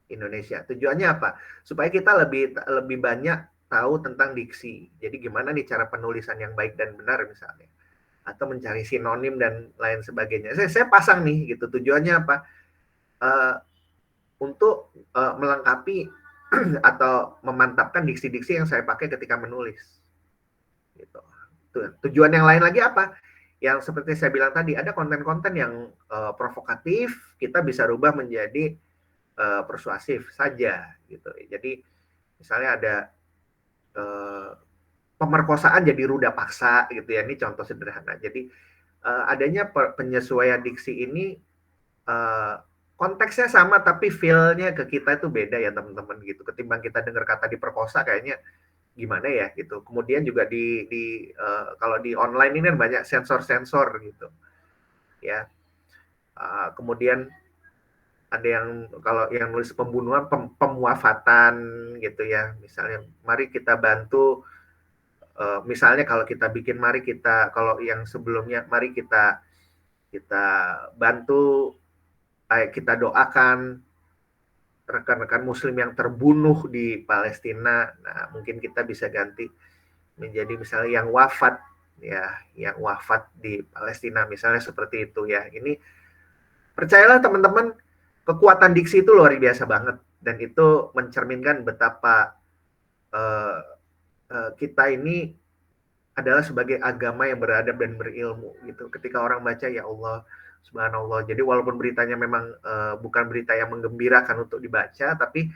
Indonesia. Tujuannya apa? Supaya kita lebih banyak tahu tentang diksi. Jadi gimana nih cara penulisan yang baik dan benar misalnya, atau mencari sinonim dan lain sebagainya. Saya pasang nih gitu. Tujuannya apa? Untuk melengkapi atau memantapkan diksi-diksi yang saya pakai ketika menulis. Gitu. Tujuan yang lain lagi apa? Yang seperti saya bilang tadi, ada konten-konten yang provokatif, kita bisa rubah menjadi persuasif saja gitu. Jadi misalnya ada pemerkosaan jadi ruda paksa gitu ya, ini contoh sederhana. Jadi adanya penyesuaian diksi ini konteksnya sama tapi feel-nya ke kita itu beda ya teman-teman gitu. Ketimbang kita dengar kata diperkosa kayaknya gimana ya gitu. Kemudian juga kalau di online ini kan banyak sensor-sensor gitu ya. Kemudian ada yang kalau yang nulis pembunuhan, pemuafatan gitu ya. Misalnya mari kita bantu, misalnya kalau kita bikin kalau yang sebelumnya mari kita bantu, kita doakan rekan-rekan muslim yang terbunuh di Palestina. Nah, mungkin kita bisa ganti menjadi misalnya yang wafat ya, yang wafat di Palestina misalnya, seperti itu ya. Ini percayalah teman-teman, kekuatan diksi itu luar biasa banget, dan itu mencerminkan betapa kita ini adalah sebagai agama yang beradab dan berilmu gitu. Ketika orang baca, ya Allah, subhanallah. Jadi walaupun beritanya memang bukan berita yang menggembirakan untuk dibaca, tapi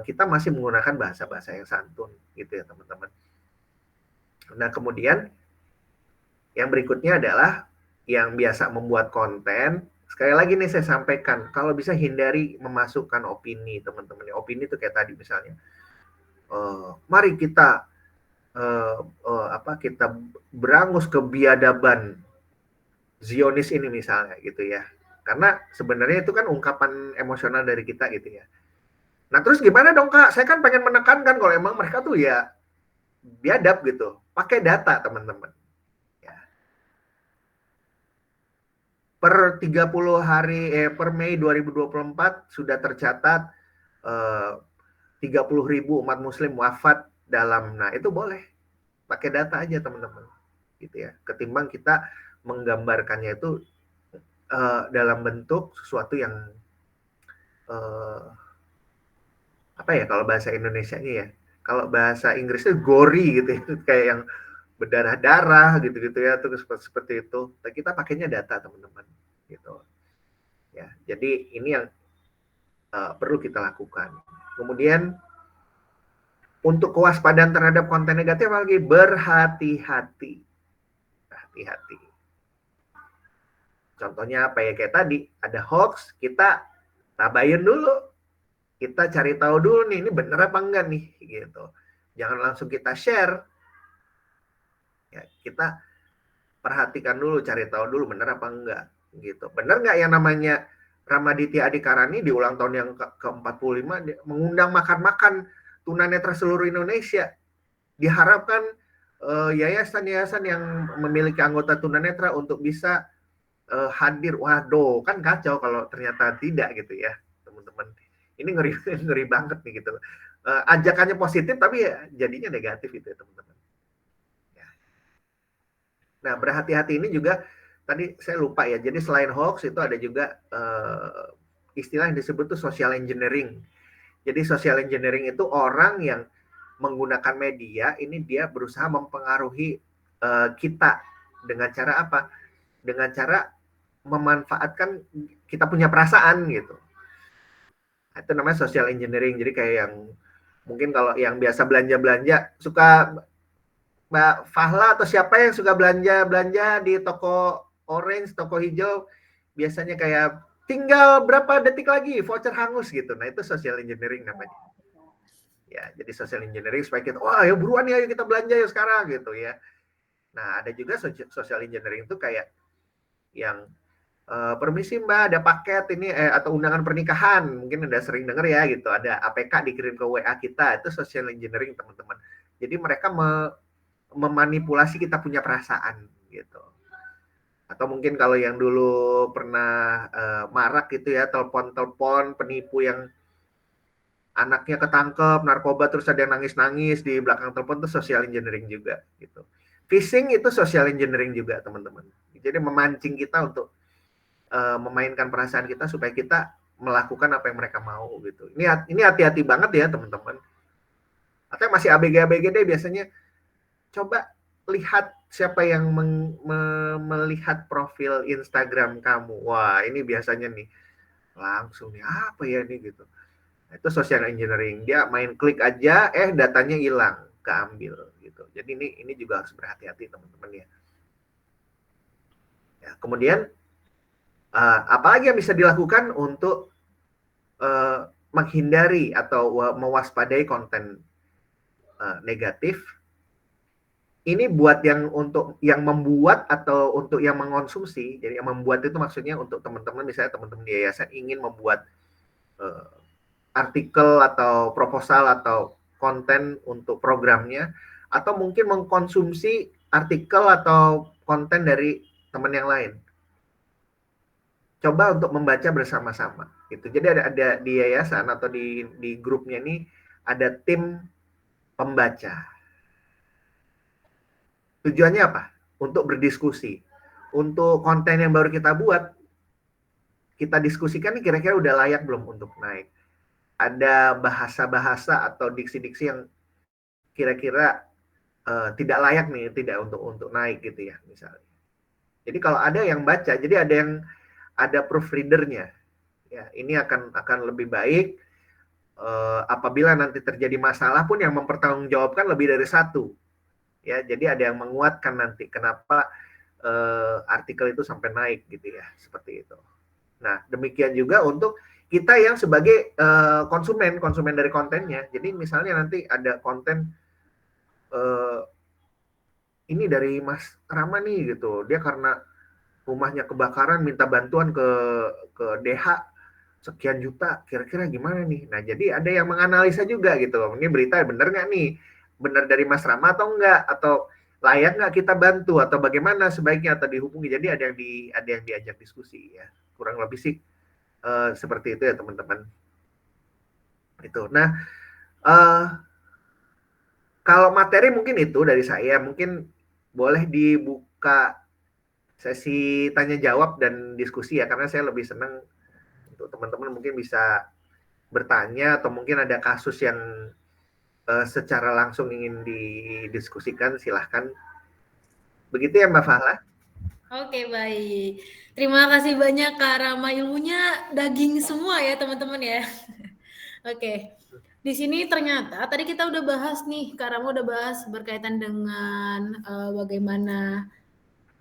kita masih menggunakan bahasa-bahasa yang santun gitu ya teman-teman. Nah, kemudian yang berikutnya adalah yang biasa membuat konten. Sekali lagi nih saya sampaikan, kalau bisa hindari memasukkan opini teman-teman. Opini itu kayak tadi misalnya, mari kita kita berangus ke biadaban Zionis ini misalnya gitu ya. Karena sebenarnya itu kan ungkapan emosional dari kita gitu ya. Nah, terus gimana dong Kak? Saya kan pengen menekankan kalau emang mereka tuh ya biadab gitu. Pakai data teman-teman. Ya. Per 30 hari per Mei 2024 sudah tercatat 30.000 umat muslim wafat dalam, nah itu boleh pakai data aja teman-teman gitu ya, ketimbang kita menggambarkannya itu dalam bentuk sesuatu yang apa ya kalau bahasa Indonesianya ya, kalau bahasa Inggrisnya gory gitu ya, kayak yang berdarah-darah gitu-gitu ya, tuh seperti itu. Tapi kita pakainya data teman-teman gitu ya. Jadi ini yang perlu kita lakukan. Kemudian untuk kewaspadaan terhadap konten negatif lagi, berhati-hati. Hati-hati. Contohnya apa ya, kayak tadi, ada hoax, kita tabayun dulu. Kita cari tahu dulu nih, ini bener apa enggak nih, gitu. Jangan langsung kita share. Ya, kita perhatikan dulu, cari tahu dulu bener apa enggak, gitu. Bener enggak yang namanya Ramaditya Adikarani di ulang tahun yang ke-45 mengundang makan-makan tunanetra seluruh Indonesia. diharapkan yayasan-yayasan yang memiliki anggota tunanetra untuk bisa hadir. Waduh, kan kacau kalau ternyata tidak gitu ya, teman-teman. Ini ngeri ngeri banget nih gitu. Ajakannya positif tapi ya jadinya negatif itu ya, teman-teman. Ya. Nah, berhati-hati ini juga tadi saya lupa ya. Jadi selain hoax itu ada juga istilah yang disebut tuh social engineering. Jadi social engineering itu orang yang menggunakan media ini dia berusaha mempengaruhi kita dengan cara apa? Dengan cara memanfaatkan kita punya perasaan gitu. Itu namanya social engineering. Jadi kayak yang mungkin kalau yang biasa belanja-belanja suka Mbak Fahla atau siapa yang suka belanja-belanja di toko orange, toko hijau, biasanya kayak tinggal berapa detik lagi voucher hangus gitu. Nah, itu social engineering namanya. Ya, jadi social engineering supaya kita, wah ya buruan ya, kita belanja ya sekarang gitu ya. Nah, ada juga social engineering itu kayak yang permisi Mbak, ada paket ini atau undangan pernikahan, mungkin udah sering denger ya gitu, ada APK dikirim ke WA kita, itu social engineering teman-teman. Jadi mereka memanipulasi kita punya perasaan gitu. Atau mungkin kalau yang dulu pernah marak gitu ya, telepon-telepon penipu yang anaknya ketangkep narkoba terus ada yang nangis-nangis di belakang telepon, itu social engineering juga gitu. Phishing itu social engineering juga teman-teman. Jadi memancing kita untuk memainkan perasaan kita supaya kita melakukan apa yang mereka mau gitu. Ini hati-hati banget ya teman-teman. Atau masih ABG deh biasanya, coba lihat siapa yang melihat profil Instagram kamu. Wah, ini biasanya nih langsung nih apa ya nih gitu. Itu social engineering. Dia main klik aja, datanya hilang, keambil gitu. Jadi ini juga harus berhati-hati teman-teman ya. Ya, kemudian apalagi yang bisa dilakukan untuk menghindari atau mewaspadai konten negatif? Ini buat yang untuk yang membuat atau untuk yang mengonsumsi. Jadi yang membuat itu maksudnya untuk teman-teman, misalnya teman-teman di yayasan ingin membuat artikel atau proposal atau konten untuk programnya, atau mungkin mengkonsumsi artikel atau konten dari teman yang lain. Coba untuk membaca bersama-sama gitu. Jadi ada di yayasan atau di grupnya ini ada tim pembaca. Tujuannya apa? Untuk berdiskusi. Untuk konten yang baru kita buat, kita diskusikan nih kira-kira udah layak belum untuk naik. Ada bahasa-bahasa atau diksi-diksi yang kira-kira tidak layak nih, tidak untuk naik gitu ya misalnya. Jadi kalau ada yang baca, jadi ada proofreadernya. Ya, ini akan lebih baik apabila nanti terjadi masalah pun yang mempertanggungjawabkan lebih dari satu. Ya, jadi ada yang menguatkan nanti kenapa artikel itu sampai naik gitu ya, seperti itu. Nah, demikian juga untuk kita yang sebagai konsumen dari kontennya. Jadi misalnya nanti ada konten ini dari Mas Rama nih gitu, dia karena rumahnya kebakaran minta bantuan ke DH sekian juta, kira-kira gimana nih? Nah, jadi ada yang menganalisa juga gitu, ini berita benar nggak nih? Benar dari Mas Rama atau enggak? Atau layak nggak kita bantu? Atau bagaimana sebaiknya atau dihubungi? Jadi ada yang diajak diskusi ya. Kurang lebih sih seperti itu ya teman-teman. Itu. Nah, kalau materi mungkin itu dari saya, mungkin boleh dibuka sesi tanya jawab dan diskusi ya, karena saya lebih senang untuk teman-teman mungkin bisa bertanya atau mungkin ada kasus yang secara langsung ingin didiskusikan, silahkan. Begitu ya Mbak Fahla? Oke, baik. Terima kasih banyak Kak Rama, ilmunya daging semua ya teman-teman ya. Oke. Di sini ternyata tadi kita udah bahas nih, Kak Rama udah bahas berkaitan dengan bagaimana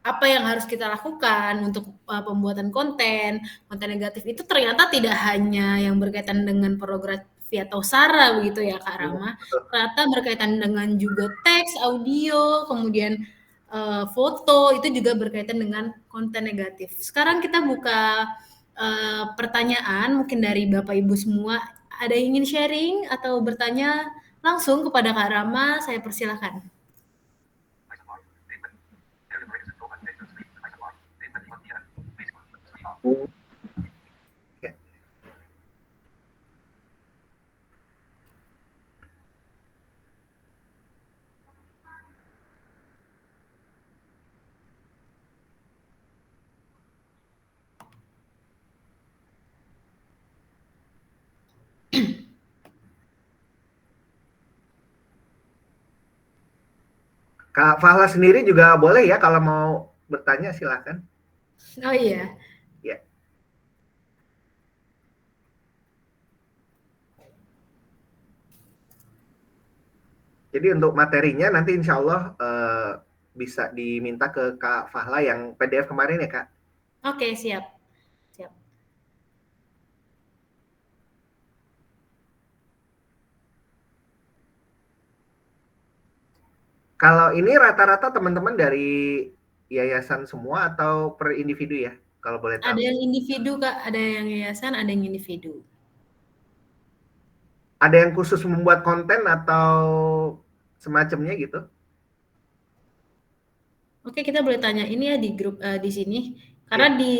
apa yang harus kita lakukan untuk pembuatan konten negatif itu ternyata tidak hanya yang berkaitan dengan pornografi atau sara begitu ya Kak Rama, ternyata berkaitan dengan juga teks, audio, kemudian foto itu juga berkaitan dengan konten negatif. Sekarang kita buka pertanyaan mungkin dari Bapak Ibu semua, ada yang ingin sharing atau bertanya Langsung kepada Kak Rama, saya persilahkan. Ya. Kak Fahla sendiri juga boleh ya kalau mau bertanya silakan. Oh iya. Ya. Jadi untuk materinya nanti insya Allah bisa diminta ke Kak Fahla yang PDF kemarin ya Kak. Oke, siap. Siap. Kalau ini rata-rata teman-teman dari yayasan semua atau per individu ya? Kalau boleh tahu. Ada yang individu, Kak. Ada yang yayasan, ada yang individu. Ada yang khusus membuat konten atau semacamnya gitu? Oke, kita boleh tanya ini ya di grup di sini. Karena Ya. di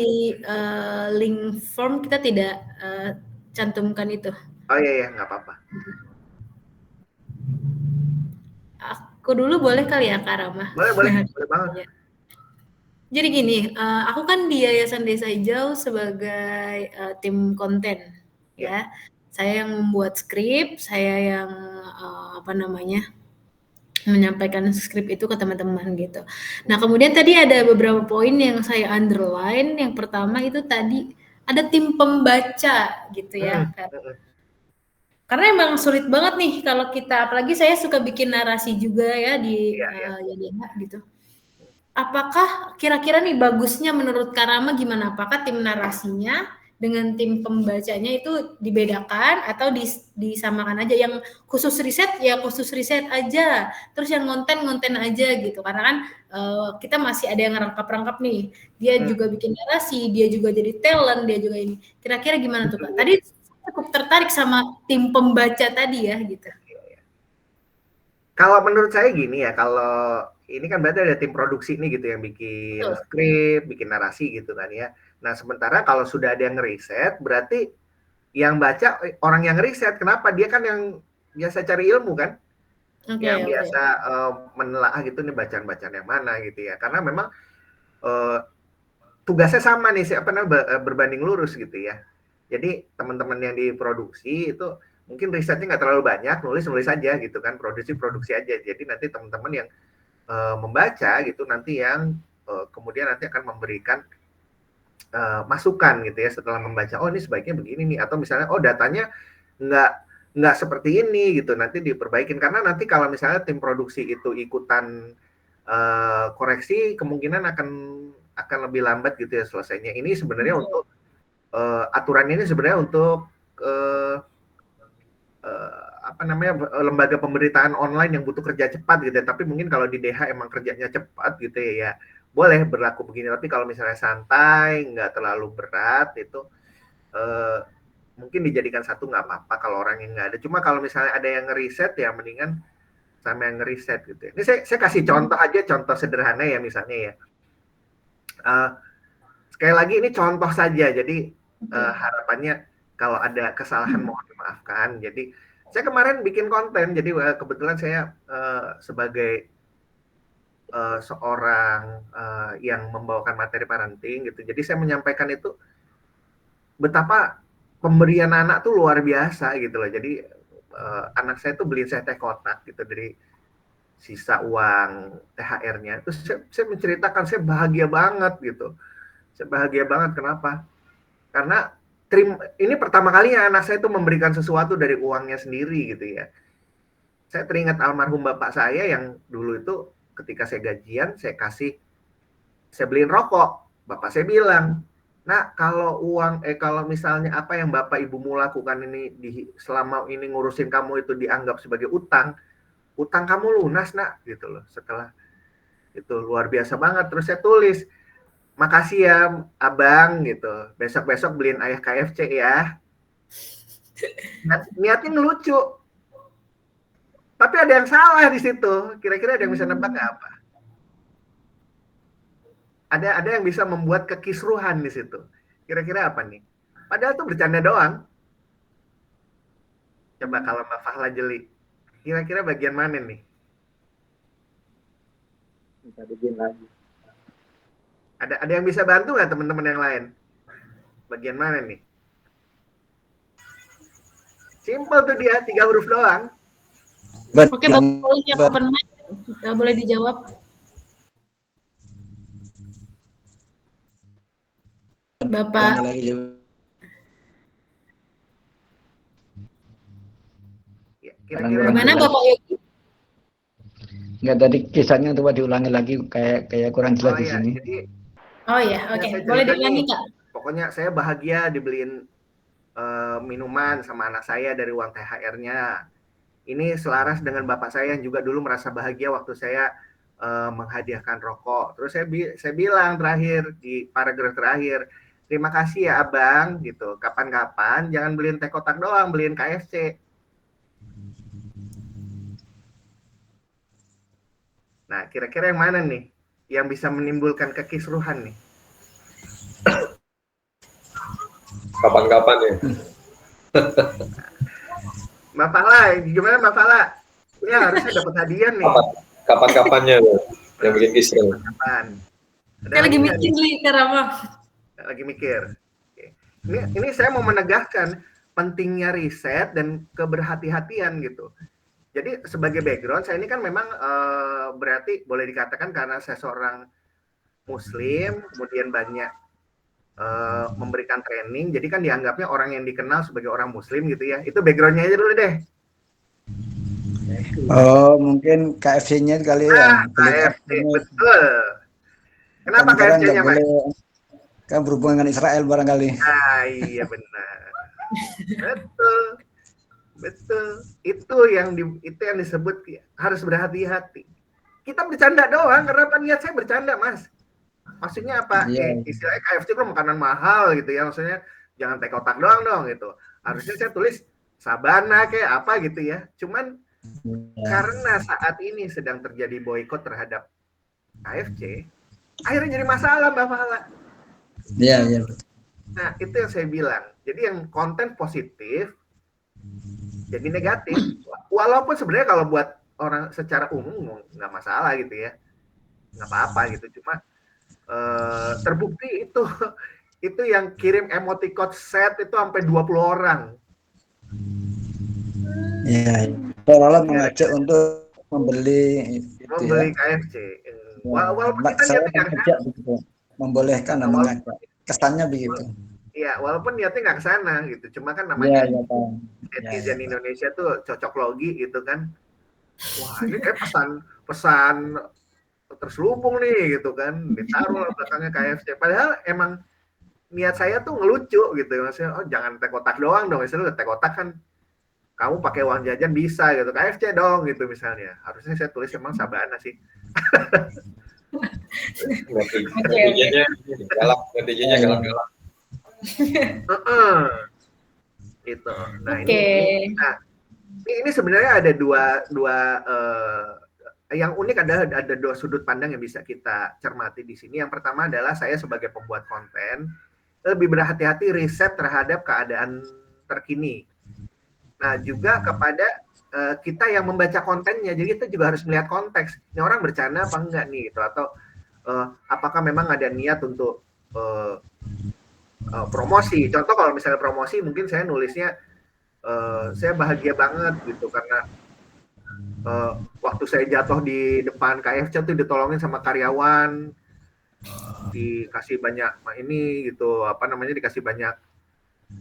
link form kita tidak cantumkan itu. Oh iya ya, nggak apa-apa. Aku dulu boleh kali ya, Kak Rama? Boleh, boleh, boleh banget. Jadi gini, aku kan di Yayasan Desa Hijau sebagai tim konten, Ya. ya. Saya yang membuat skrip, saya yang menyampaikan skrip itu ke teman-teman gitu. Nah, kemudian tadi ada beberapa poin yang saya underline. Yang pertama itu tadi ada tim pembaca gitu ya. Hmm, hmm, Karena emang sulit banget nih kalau kita, apalagi saya suka bikin narasi juga ya di iya, iya. Yadina gitu. Apakah kira-kira nih bagusnya menurut Karama gimana? Apakah tim narasinya dengan tim pembacanya itu dibedakan atau disamakan aja? Yang khusus riset ya khusus riset aja, terus yang konten aja gitu. Karena kan kita masih ada yang rangkap-rangkap nih. Dia Hmm. juga bikin narasi, dia juga jadi talent, dia juga ini. Kira-kira gimana tuh Kak? Tadi cukup tertarik sama tim pembaca tadi ya gitu. Kalau menurut saya gini ya, kalau ini kan berarti ada tim produksi nih gitu yang bikin Betul. skrip, bikin narasi gitu kan ya. Nah, sementara kalau sudah ada yang ngeriset, berarti yang baca orang yang riset. Kenapa? Dia kan yang biasa cari ilmu kan, Oke, yang oke. biasa menelaah gitu nih bacaan-bacaan yang mana gitu ya. Karena memang uh, tugasnya sama nih, siapa namanya berbanding lurus gitu ya. Jadi teman-teman yang diproduksi itu mungkin risetnya nggak terlalu banyak, nulis aja gitu kan, produksi aja. Jadi nanti teman-teman yang membaca gitu nanti yang kemudian nanti akan memberikan masukan gitu ya setelah membaca, oh ini sebaiknya begini nih, atau misalnya oh datanya nggak nggak seperti ini gitu, nanti diperbaikin. Karena nanti kalau misalnya tim produksi itu ikutan koreksi, kemungkinan akan lebih lambat gitu ya selesainya. Ini sebenarnya untuk aturan ini sebenarnya untuk apa namanya lembaga pemberitaan online yang butuh kerja cepat gitu ya. Tapi mungkin kalau di DH emang kerjanya cepat gitu ya boleh berlaku begini. Tapi kalau misalnya santai, nggak terlalu berat itu mungkin dijadikan satu nggak apa-apa kalau orang yang nggak ada. Cuma kalau misalnya ada yang ngeriset ya mendingan sama yang ngeriset gitu ya. Ini saya kasih contoh aja, contoh sederhana ya misalnya ya. Sekali lagi ini contoh saja, jadi harapannya kalau ada kesalahan mohon dimaafkan. Jadi saya kemarin bikin konten, jadi kebetulan saya sebagai seorang yang membawakan materi parenting gitu. Jadi saya menyampaikan itu betapa pemberian anak tuh luar biasa gitu loh. Jadi anak saya tuh beliin saya teh kotak gitu dari sisa uang THR-nya. Terus saya menceritakan saya bahagia banget gitu. Saya bahagia banget, kenapa? Karena ini pertama kalinya anak saya itu memberikan sesuatu dari uangnya sendiri gitu ya. Saya teringat almarhum bapak saya yang dulu itu ketika saya gajian, saya beliin rokok. Bapak saya bilang, nah kalau misalnya apa yang bapak ibumu lakukan ini selama ini ngurusin kamu itu dianggap sebagai utang kamu lunas nak gitu loh. Setelah itu luar biasa banget. Terus saya tulis, makasih ya abang gitu, besok-besok beliin ayah KFC ya. Niatnya ngelucu, Tapi ada yang salah di situ. Kira-kira ada yang bisa nebak nggak apa? Ada yang bisa membuat kekisruhan di situ. Kira-kira apa nih? Padahal itu bercanda doang. Coba kalau Mbak Fahla jeli. Kira-kira bagian mana nih? Bisa bikin lagi. Ada yang bisa bantu nggak teman-teman yang lain? Bagian mana nih? Simple tuh dia, 3 huruf doang. Oke, Bapak boleh open mic. Boleh dijawab. Bapak. Ya, kira-kira gimana Bapak Yogi? Enggak, tadi kisahnya coba diulangi lagi, kayak kurang jelas di sini. Jadi, oke. Boleh diulangi, Kak. Pokoknya saya bahagia dibeliin minuman sama anak saya dari uang THR-nya. Ini selaras dengan bapak saya yang juga dulu merasa bahagia waktu saya menghadiahkan rokok. Terus saya bilang terakhir di paragraf terakhir, terima kasih ya abang gitu. Kapan-kapan jangan beliin teh kotak doang, beliin KFC. Nah, kira-kira yang mana nih yang bisa menimbulkan kekisruhan nih? Kapan-kapan ya. Mbak Fala, gimana Mbak Fala? Ya harusnya dapat hadiah nih. Kapan-kapannya yang bikin kisruh. Kapan? Saya lagi mikir nih, Karama. Lagi mikir. Ini saya mau menegaskan pentingnya riset dan keberhati-hatian gitu. Jadi sebagai background saya ini kan memang berarti boleh dikatakan karena saya seorang Muslim, kemudian banyak memberikan training, jadi kan dianggapnya orang yang dikenal sebagai orang Muslim gitu ya. Itu backgroundnya aja dulu deh. Oh, mungkin KFC-nya kali ya. KFC, betul. Kenapa KFC-nya, Mas? Kan berhubungan dengan Israel barangkali. Iya benar. Betul. Itu yang disebut harus berhati-hati. Kita bercanda doang, kenapa niat saya bercanda, Mas? Maksudnya apa? Istilahnya KFC kan makanan mahal gitu ya, maksudnya jangan teh kotak doang dong gitu. Harusnya saya tulis Sabana kayak apa gitu ya. Cuman karena saat ini sedang terjadi boykot terhadap KFC, akhirnya jadi masalah Mbak Fala. Iya. Nah, itu yang saya bilang. Jadi yang konten positif jadi negatif. Walaupun sebenarnya kalau buat orang secara umum nggak masalah gitu ya. Nggak apa-apa gitu. Cuma terbukti itu yang kirim emoticon set itu sampai 20 orang. Iya. Seolah mengajak untuk membeli KFC. Walaupun kita niatnya nggak begitu. Membolehkan dan mengajak. Kesannya begitu. Iya, walaupun niatnya nggak ke sana gitu. Cuma kan namanya netizen Indonesia tuh cocok logi gitu kan. Wah, ini kayak pesan terselubung nih gitu kan, ditaruh belakangnya KFC. Padahal emang niat saya tuh ngelucu gitu, maksudnya jangan teh kotak doang dong, misalnya teh kotak kan kamu pakai uang jajan bisa gitu, KFC dong gitu misalnya. Harusnya saya tulis emang Sabana sih. Netizennya galak. Gitu. Nah, ini sebenarnya ada dua yang unik adalah ada dua sudut pandang yang bisa kita cermati di sini. Yang pertama adalah saya sebagai pembuat konten lebih berhati-hati riset terhadap keadaan terkini. Nah, juga kepada kita yang membaca kontennya. Jadi kita juga harus melihat konteks. Ini orang bercanda apa enggak nih gitu, atau apakah memang ada niat untuk promosi. Contoh kalau misalnya promosi, mungkin saya nulisnya saya bahagia banget gitu karena waktu saya jatuh di depan KFC tuh ditolongin sama karyawan, dikasih banyak gitu, dikasih banyak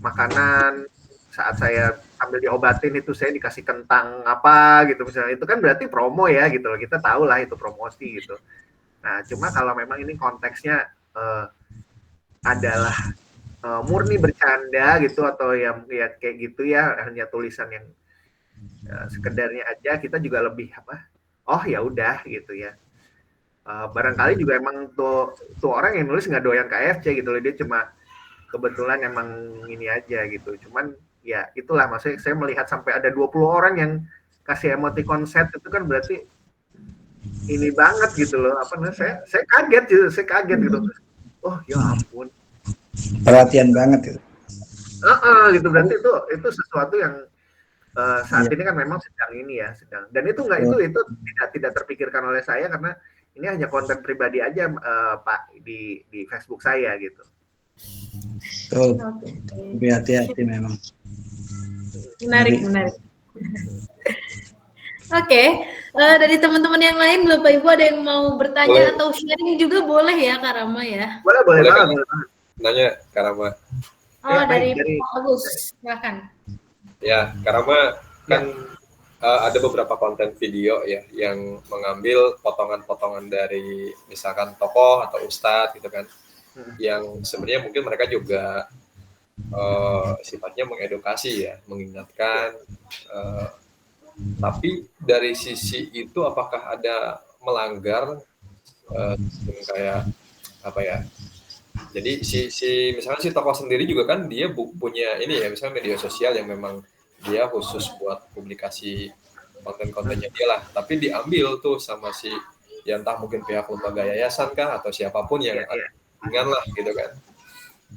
makanan. Saat saya sambil diobatin itu saya dikasih kentang apa gitu misalnya, itu kan berarti promo ya gitu loh, kita tahu lah itu promosi gitu. Nah, cuma kalau memang ini konteksnya adalah murni bercanda gitu, atau yang kayak gitu ya, hanya tulisan yang sekedarnya aja, kita juga lebih ya udah gitu ya. Barangkali juga emang tuh orang yang nulis nggak doyan KFC gitu loh, dia cuma kebetulan emang ini aja gitu. Cuman ya itulah, maksudnya saya melihat sampai ada 20 orang yang kasih emoticon set itu kan berarti ini banget gitu loh, apa namanya, saya kaget gitu. Oh ya ampun, Perhatian banget itu. gitu berarti itu sesuatu yang saat ini kan memang sedang dan itu tidak terpikirkan oleh saya karena ini hanya konten pribadi aja Pak di Facebook saya gitu. Lebih hati-hati memang. Menarik. Oke, dari teman-teman yang lain, Bapak Ibu ada yang mau bertanya atau sharing juga boleh ya, Kak Rama ya? Boleh banget. Nanya Kak Rama. Dari Pak Agus, silakan. Ya, Kak Rama kan ada beberapa konten video ya yang mengambil potongan-potongan dari misalkan tokoh atau ustadz gitu kan, yang sebenarnya mungkin mereka juga sifatnya mengedukasi ya, mengingatkan. Tapi dari sisi itu apakah ada melanggar kayak apa ya? Jadi misalnya si tokoh sendiri juga kan dia punya ini ya, misalnya media sosial yang memang dia khusus buat publikasi konten-kontennya dia lah, tapi diambil tuh sama si ya entah mungkin pihak lembaga yayasan kah atau siapapun yang dengan lah gitu kan.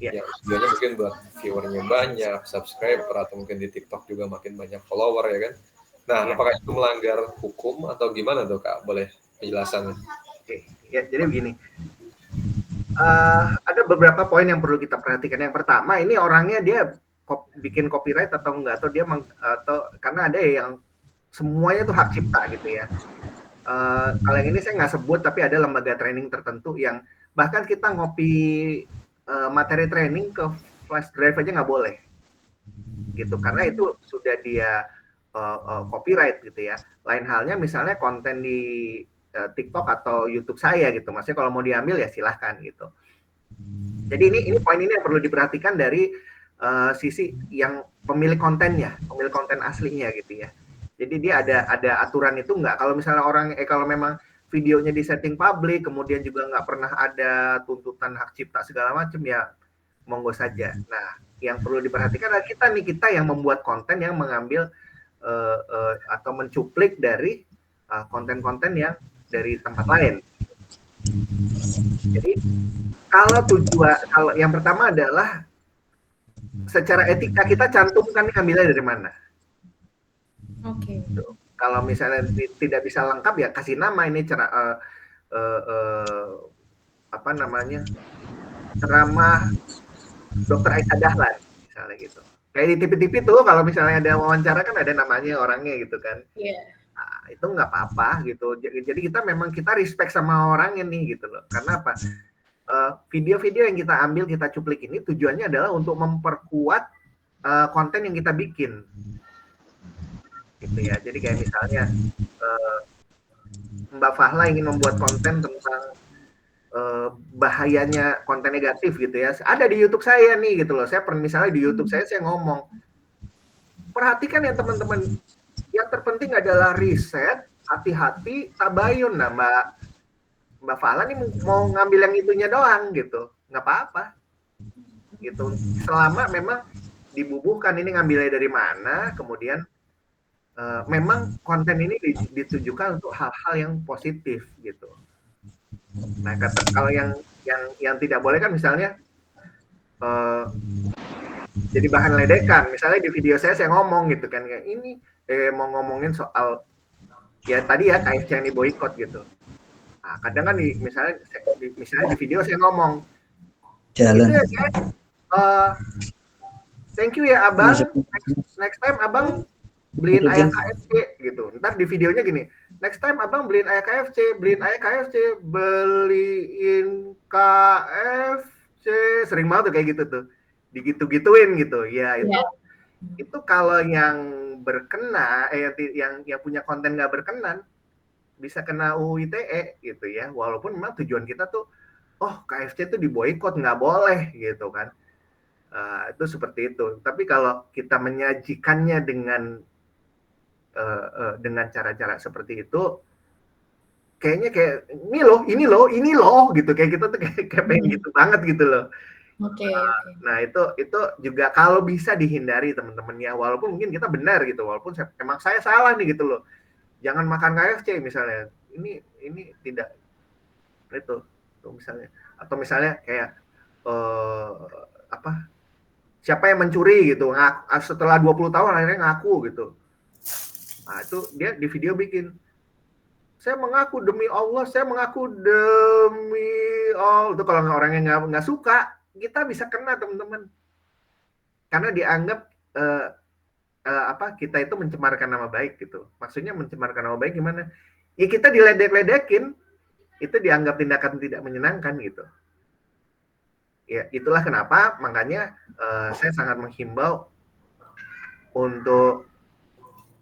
Yang tujuannya mungkin buat viewernya banyak, subscriber atau mungkin di TikTok juga makin banyak follower ya kan. Nah, apakah itu melanggar hukum atau gimana tuh Kak? Boleh penjelasannya? Oke, ya jadi begini. Ada beberapa poin yang perlu kita perhatikan. Yang pertama, ini orangnya dia bikin copyright atau enggak, atau dia atau karena ada yang semuanya tuh hak cipta gitu ya. Kalau yang ini saya nggak sebut, tapi ada lembaga training tertentu yang bahkan kita ngopi materi training ke flash drive aja nggak boleh, gitu, karena itu sudah dia copyright gitu ya. Lain halnya misalnya konten di TikTok atau YouTube saya gitu, maksudnya kalau mau diambil ya silahkan gitu. Jadi ini poin ini yang perlu diperhatikan dari sisi yang pemilik kontennya, pemilik konten aslinya gitu ya. Jadi dia ada aturan itu nggak? Kalau misalnya kalau memang videonya di setting publik, kemudian juga nggak pernah ada tuntutan hak cipta segala macam ya monggo saja. Nah, yang perlu diperhatikan adalah kita yang membuat konten yang mengambil atau mencuplik dari konten-konten yang dari tempat lain. Jadi kalau yang pertama adalah secara etika kita cantumkan ngambilnya dari mana. Oke. Kalau misalnya tidak bisa lengkap ya kasih nama ini apa namanya, ceramah Dr. Aisyah Dahlan misalnya gitu. Kayak di TV-TV tuh kalau misalnya ada wawancara kan ada namanya orangnya gitu kan. Iya. Nah, itu nggak apa-apa gitu. Jadi kita respect sama orang ini gitu loh. Karena apa? Video-video yang kita ambil, kita cuplik ini tujuannya adalah untuk memperkuat konten yang kita bikin. Gitu ya. Jadi kayak misalnya Mbak Fahla ingin membuat konten tentang bahayanya konten negatif gitu ya. Ada di YouTube saya nih gitu loh. Misalnya di YouTube saya ngomong, perhatikan ya teman-teman, yang terpenting adalah riset, hati-hati, tabayun. Nah Mbak Fahla nih mau ngambil yang itunya doang gitu, nggak apa-apa gitu. Selama memang dibubuhkan ini ngambilnya dari mana, kemudian memang konten ini ditujukan untuk hal-hal yang positif gitu. Nah, kalau yang tidak boleh kan misalnya jadi bahan ledekan. Misalnya di video saya ngomong gitu kan, kayak ini mau ngomongin soal ya tadi ya KFC yang diboikot gitu. Nah, kadang kan misalnya di video saya ngomong, Jalan. gitu ya, thank you ya abang, next time abang beliin ayam KFC gitu. Ntar di videonya gini, next time abang beliin ayam KFC, beliin KFC, sering banget tuh kayak gitu tuh, digitu-gituin gitu. Ya itu kalau yang berkena, yang punya konten nggak berkenan, bisa kena UU ITE gitu ya. Walaupun memang tujuan kita tuh, KFC tuh diboikot, nggak boleh gitu kan. Itu seperti itu. Tapi kalau kita menyajikannya dengan cara-cara seperti itu, kayaknya kayak ini loh gitu, kayak kita tuh kayak pengen gitu banget gitu loh. Oke, oke. Nah itu juga kalau bisa dihindari teman-teman ya, walaupun mungkin kita benar gitu, walaupun emang saya salah nih gitu loh. Jangan makan KFC misalnya. Ini tidak itu tuh misalnya. Atau misalnya kayak apa? Siapa yang mencuri gitu, setelah 20 tahun akhirnya ngaku gitu. Nah, itu dia di video bikin, saya mengaku demi Allah, saya mengaku demi Allah. Itu kalau orangnya nggak suka, kita bisa kena teman-teman. Karena dianggap kita itu mencemarkan nama baik gitu. Maksudnya mencemarkan nama baik gimana? Ya kita diledek-ledekin, itu dianggap tindakan tidak menyenangkan gitu. Ya itulah kenapa makanya saya sangat menghimbau untuk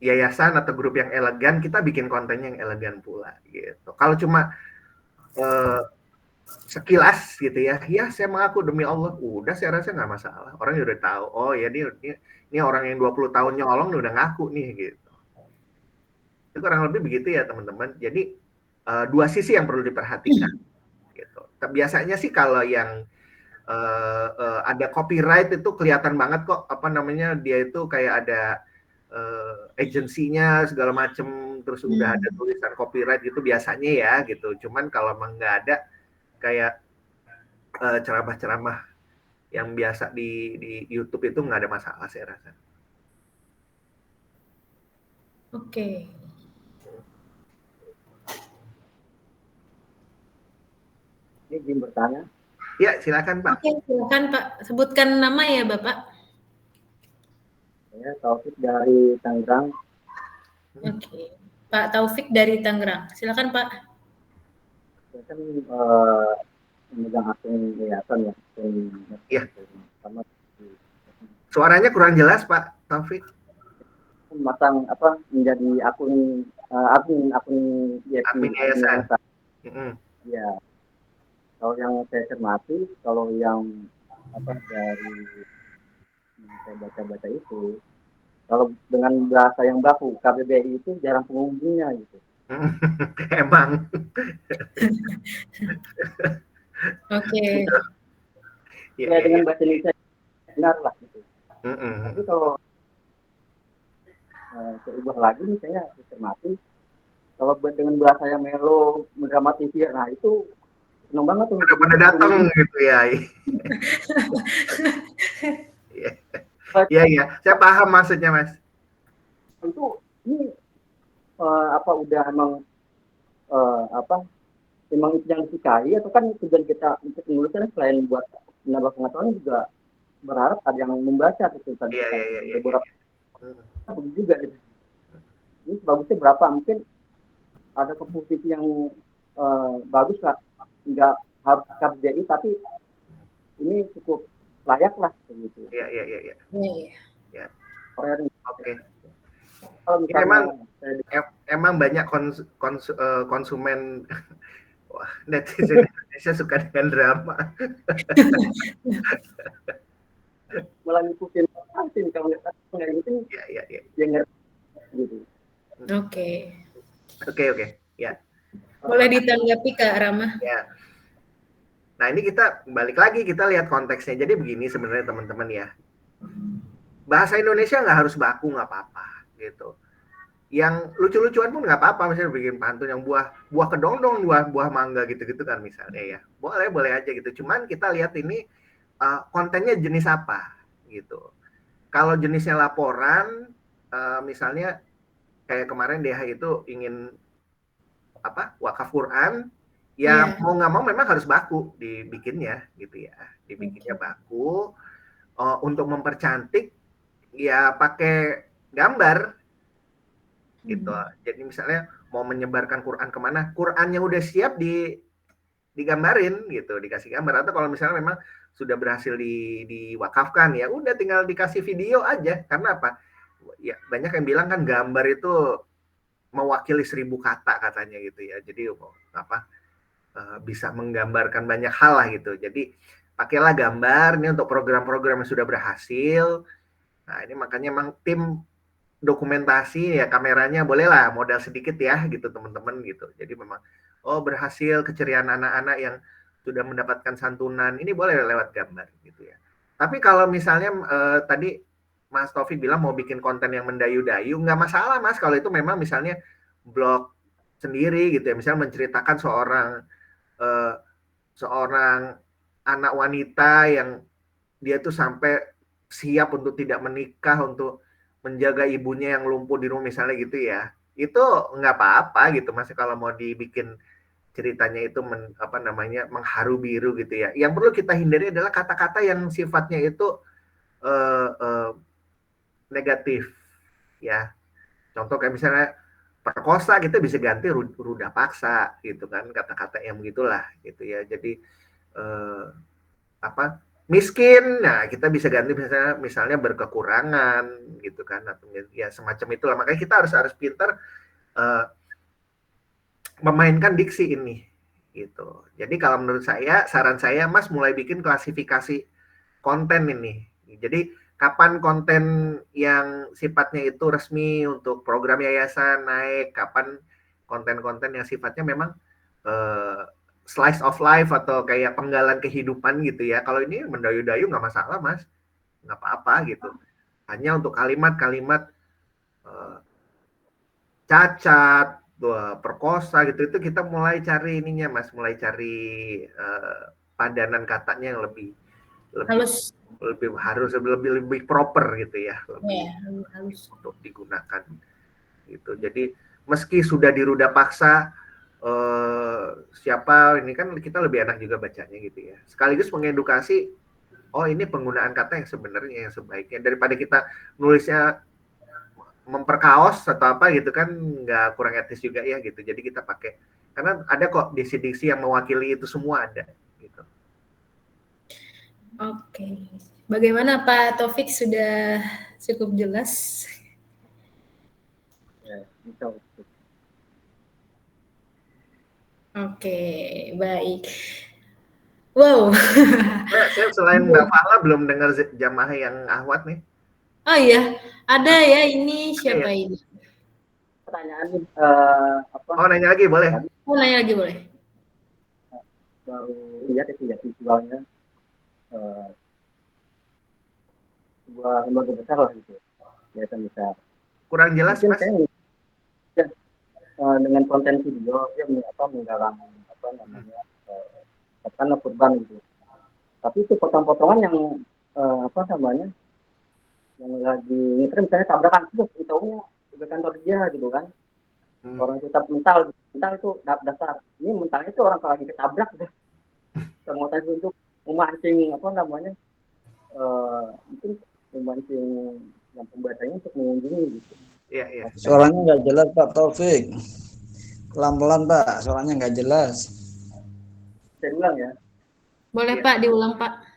yayasan atau grup yang elegan, kita bikin kontennya yang elegan pula gitu. Kalau cuma sekilas gitu ya saya mengaku demi Allah, udah saya rasa nggak masalah. Orang udah tahu, oh ya ini orang yang 20 tahun nyolong udah ngaku nih gitu. Itu kurang lebih begitu ya teman-teman. Jadi dua sisi yang perlu diperhatikan gitu. Biasanya sih kalau yang ada copyright itu kelihatan banget kok, apa namanya, dia itu kayak ada agensinya segala macem, terus udah ada tulisan copyright gitu biasanya ya gitu. Cuman kalau emang nggak ada kayak ceramah-ceramah yang biasa di YouTube itu nggak ada masalah saya rasa. Oke. Ini izin bertanya. Ya, silakan Pak. Oke, silakan Pak. Sebutkan nama ya Bapak. Saya Taufik dari Tangerang. Oke. Pak Taufik dari Tangerang. Silakan Pak. Saya kan memegang akun yayasan ya. Iya. Suaranya kurang jelas Pak Taufik. Masang menjadi akun admin yayasan. Ya. Kalau yang saya cermati, kalau yang dari saya baca-baca itu, kalau dengan bahasa yang baku, KBBI itu jarang pengunjungnya gitu. Emang. Oke. Ya dengan bahasa Indonesia benar lah gitu. Tapi kalau saya ubah lagi nih, saya cermati, kalau dengan bahasa yang melo, mendramatisir, nah itu senang banget tuh. Pada datang gitu ya. Iya, saya paham maksudnya Mas. Itu ini udah emang memang itu yang disukai, atau kan tujuan kita untuk menuliskan selain buat menambah pengetahuan juga berharap ada yang membaca gitu kan. Iya. Beberapa juga gitu. Ini bagusnya berapa, mungkin ada komposisi yang bagus lah, nggak harus KBBI tapi ini cukup layak lah begitu. Iya. Oke. Emang banyak konsumen, wah, netizen Indonesia suka dengan drama. Malah ngikutin kalau nggak ngikutin. Iya. Ya ngerti gitu. Oke. Ya. Boleh ditanggapi Kak Rama? Ya. Nah ini kita balik lagi, kita lihat konteksnya. Jadi begini sebenarnya teman-teman ya. Bahasa Indonesia nggak harus baku, nggak apa-apa gitu. Yang lucu-lucuan pun nggak apa-apa, misalnya bikin pantun yang buah kedondong, buah mangga gitu-gitu kan misalnya ya. Boleh aja gitu. Cuman kita lihat ini kontennya jenis apa gitu. Kalau jenisnya laporan, misalnya kayak kemarin DH itu ingin wakaf Quran, ya mau nggak mau memang harus baku dibikinnya gitu ya. Dibikinnya baku untuk mempercantik ya pakai gambar gitu. Jadi misalnya mau menyebarkan Quran kemana, Qurannya udah siap digambarin gitu, dikasih gambar. Atau kalau misalnya memang sudah berhasil diwakafkan, ya udah tinggal dikasih video aja. Karena apa? Ya banyak yang bilang kan gambar itu mewakili 1000 kata katanya gitu ya. Jadi bisa menggambarkan banyak hal lah gitu. Jadi pakailah gambar ini untuk program-program yang sudah berhasil. Nah ini makanya memang tim dokumentasi ya, kameranya bolehlah modal sedikit ya gitu teman-teman gitu. Jadi memang berhasil, keceriaan anak-anak yang sudah mendapatkan santunan, ini boleh lewat gambar gitu ya. Tapi kalau misalnya tadi Mas Taufik bilang mau bikin konten yang mendayu-dayu, nggak masalah Mas, kalau itu memang misalnya blog sendiri gitu ya, misalnya menceritakan seorang anak wanita yang dia tuh sampai siap untuk tidak menikah untuk menjaga ibunya yang lumpuh di rumah misalnya gitu ya, itu nggak apa-apa gitu Mas kalau mau dibikin ceritanya itu mengharu biru gitu ya. Yang perlu kita hindari adalah kata-kata yang sifatnya itu negatif ya. Contoh kayak misalnya perkosa, kita bisa ganti ruda paksa gitu kan, kata-kata yang begitulah gitu ya. Jadi miskin, nah kita bisa ganti misalnya berkekurangan gitu kan, atau ya semacam itulah. Makanya kita harus pintar memainkan diksi ini gitu. Jadi kalau menurut saya, saran saya Mas mulai bikin klasifikasi konten ini. Jadi kapan konten yang sifatnya itu resmi untuk program yayasan naik, kapan konten-konten yang sifatnya memang slice of life atau kayak penggalan kehidupan gitu ya. Kalau ini mendayu-dayu nggak masalah Mas, nggak apa-apa gitu. Hanya untuk kalimat-kalimat cacat, perkosa gitu, itu kita mulai cari ininya Mas, mulai cari padanan katanya yang lebih Halus. harus lebih proper gitu ya, lebih halus untuk digunakan gitu. Jadi meski sudah diruda paksa, siapa ini kan kita lebih enak juga bacanya gitu ya. Sekaligus mengedukasi, oh ini penggunaan kata yang sebenarnya yang sebaiknya, daripada kita nulisnya memperkaos atau apa gitu kan, nggak, kurang etis juga ya gitu. Jadi kita pakai, karena ada kok diksi-diksi yang mewakili itu semua ada gitu. Oke. Bagaimana Pak Taufik, sudah cukup jelas? Ya, bisa. Oke, baik. Wow. Saya selain Mbak Fahla belum dengar jamaah yang Ahwat nih. Oh iya, ada ya, ini siapa ya? ini? Pertanyaan apa? Oh, nanya lagi boleh? Oh, nanya lagi boleh. Baru lihat itu ya visualnya sebuah lembaga besar lah gitu, yayasan besar. Kurang jelas mungkin Mas. Saya, ya, dengan konten video dia menggalang katakanlah kurban gitu. Tapi itu potong-potongan yang yang lagi ngetren, misalnya tabrakan itu tahunya ke kantor dia gitu kan. Orang itu mental itu dasar. Ini mentalnya itu orang kalau lagi ketabrak deh. Semua tadi untuk memancing mungkin memancing yang pembacanya untuk mengunjungi gitu. Iya. Suaranya nggak jelas Pak Taufik. Pelan-pelan Pak, suaranya nggak jelas. Saya ulang ya. Boleh Pak, diulang Pak.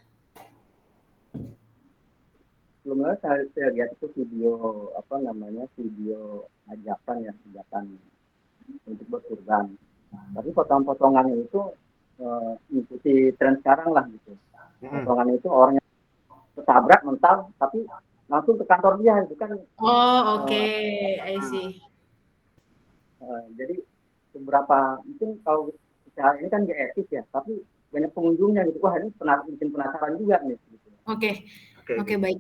Sebelumnya saya lihat itu video video ajakan untuk berkurban. Tapi potongan-potongannya itu ikuti tren sekarang lah gitu. Potongan itu orangnya ketabrak mental, tapi langsung ke kantor dia gitu kan. Oh, oke. I see. Jadi beberapa, mungkin kalau secara ini kan nggak etis ya, tapi banyak pengunjungnya gitu. Wah, ini bikin penasaran juga nih gitu. Oke, baik.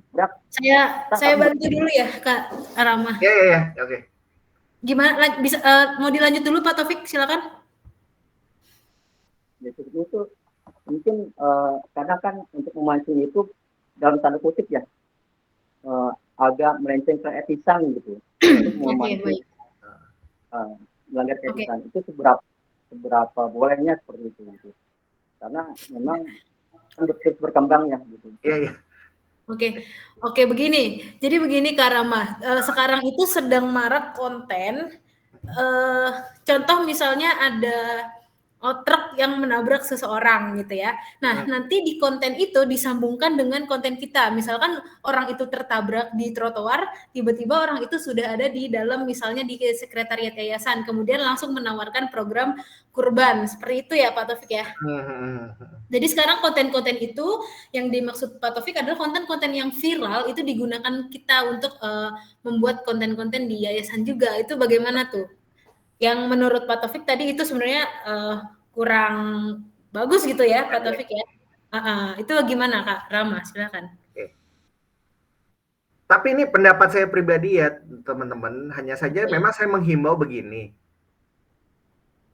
Saya bantu dulu ya Kak Rama. Iya. Oke. Gimana, bisa mau dilanjut dulu Pak Taufik, silakan. Ya, itu mungkin karena kan untuk memancing itu dalam tanda kutip ya agak melenceng ke etisan gitu. Baik. Melanggar keetisan itu seberapa bolehnya seperti itu gitu. Karena memang terus berkembang ya gitu. Iya. Oke, begini. Jadi begini Kak Rama, sekarang itu sedang marak konten. Contoh misalnya ada truk yang menabrak seseorang gitu ya. Nah, nanti di konten itu disambungkan dengan konten kita. Misalkan orang itu tertabrak di trotoar, tiba-tiba orang itu sudah ada di dalam misalnya di sekretariat yayasan, kemudian langsung menawarkan program kurban. Seperti itu ya Pak Taufik ya. Jadi sekarang konten-konten itu yang dimaksud Pak Taufik adalah konten-konten yang viral, itu digunakan kita untuk membuat konten-konten di yayasan juga. Itu bagaimana tuh? Yang menurut Pak Taufik tadi itu sebenarnya kurang Bagus gitu ya, Pak Taufik ya. Itu gimana Kak Rama? Silakan. Tapi ini pendapat saya pribadi ya teman-teman. Hanya saja memang saya menghimbau begini.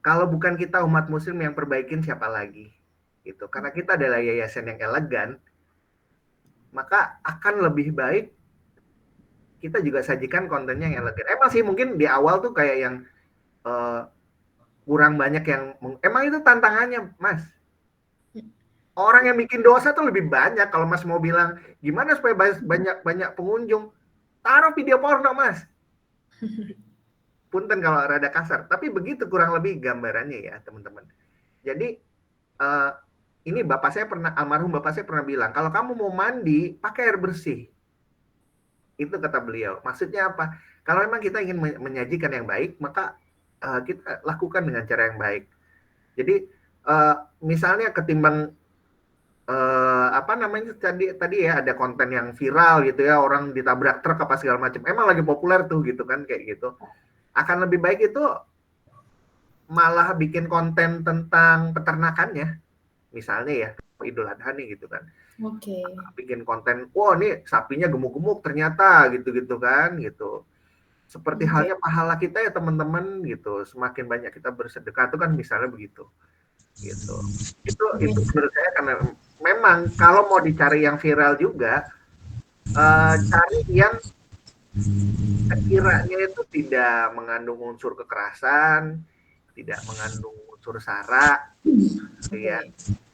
Kalau bukan kita umat muslim yang perbaikin, siapa lagi? Gitu. Karena kita adalah yayasan yang elegan, maka akan lebih baik kita juga sajikan kontennya yang elegan. Emang sih mungkin di awal tuh kayak yang kurang banyak yang emang itu tantangannya, Mas. Orang yang bikin dosa tuh lebih banyak. Kalau Mas mau bilang gimana supaya banyak pengunjung, taruh video porno, Mas. Punten kalau rada kasar, tapi begitu kurang lebih gambarannya ya teman-teman. Jadi ini almarhum bapak saya pernah bilang, kalau kamu mau mandi pakai air bersih. Itu kata beliau. Maksudnya apa? Kalau memang kita ingin menyajikan yang baik, maka kita lakukan dengan cara yang baik. Jadi misalnya ketimbang tadi ya ada konten yang viral gitu ya, orang ditabrak truk apa segala macam. Emang lagi populer tuh gitu kan kayak gitu. Akan lebih baik itu malah bikin konten tentang peternakannya. Misalnya ya, Idul Adha nih gitu kan. Oke. Bikin konten, wah nih sapinya gemuk-gemuk ternyata gitu-gitu kan gitu. Seperti halnya pahala kita ya teman-teman gitu. Semakin banyak kita bersedekah itu kan misalnya begitu. Gitu. Itu menurut saya karena memang kalau mau dicari yang viral juga cari yang sekiranya itu tidak mengandung unsur kekerasan, tidak mengandung unsur sara, ya.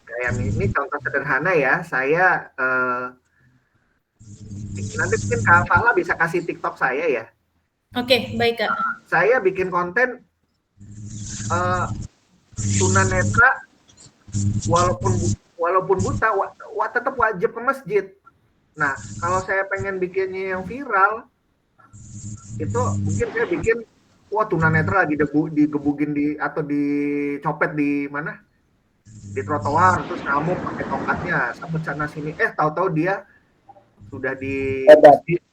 Kayak ini contoh sederhana ya, saya nanti mungkin Kak Fala bisa kasih TikTok saya ya. Oke, baik Kak. Saya bikin konten tunanetra walaupun buta, tetap wajib ke masjid. Nah, kalau saya pengen bikinnya yang viral, itu mungkin saya bikin tunanetra lagi digebugin atau dicopet di mana di trotoar terus ngamuk pakai tongkatnya sampai sana sini tahu-tahu dia sudah di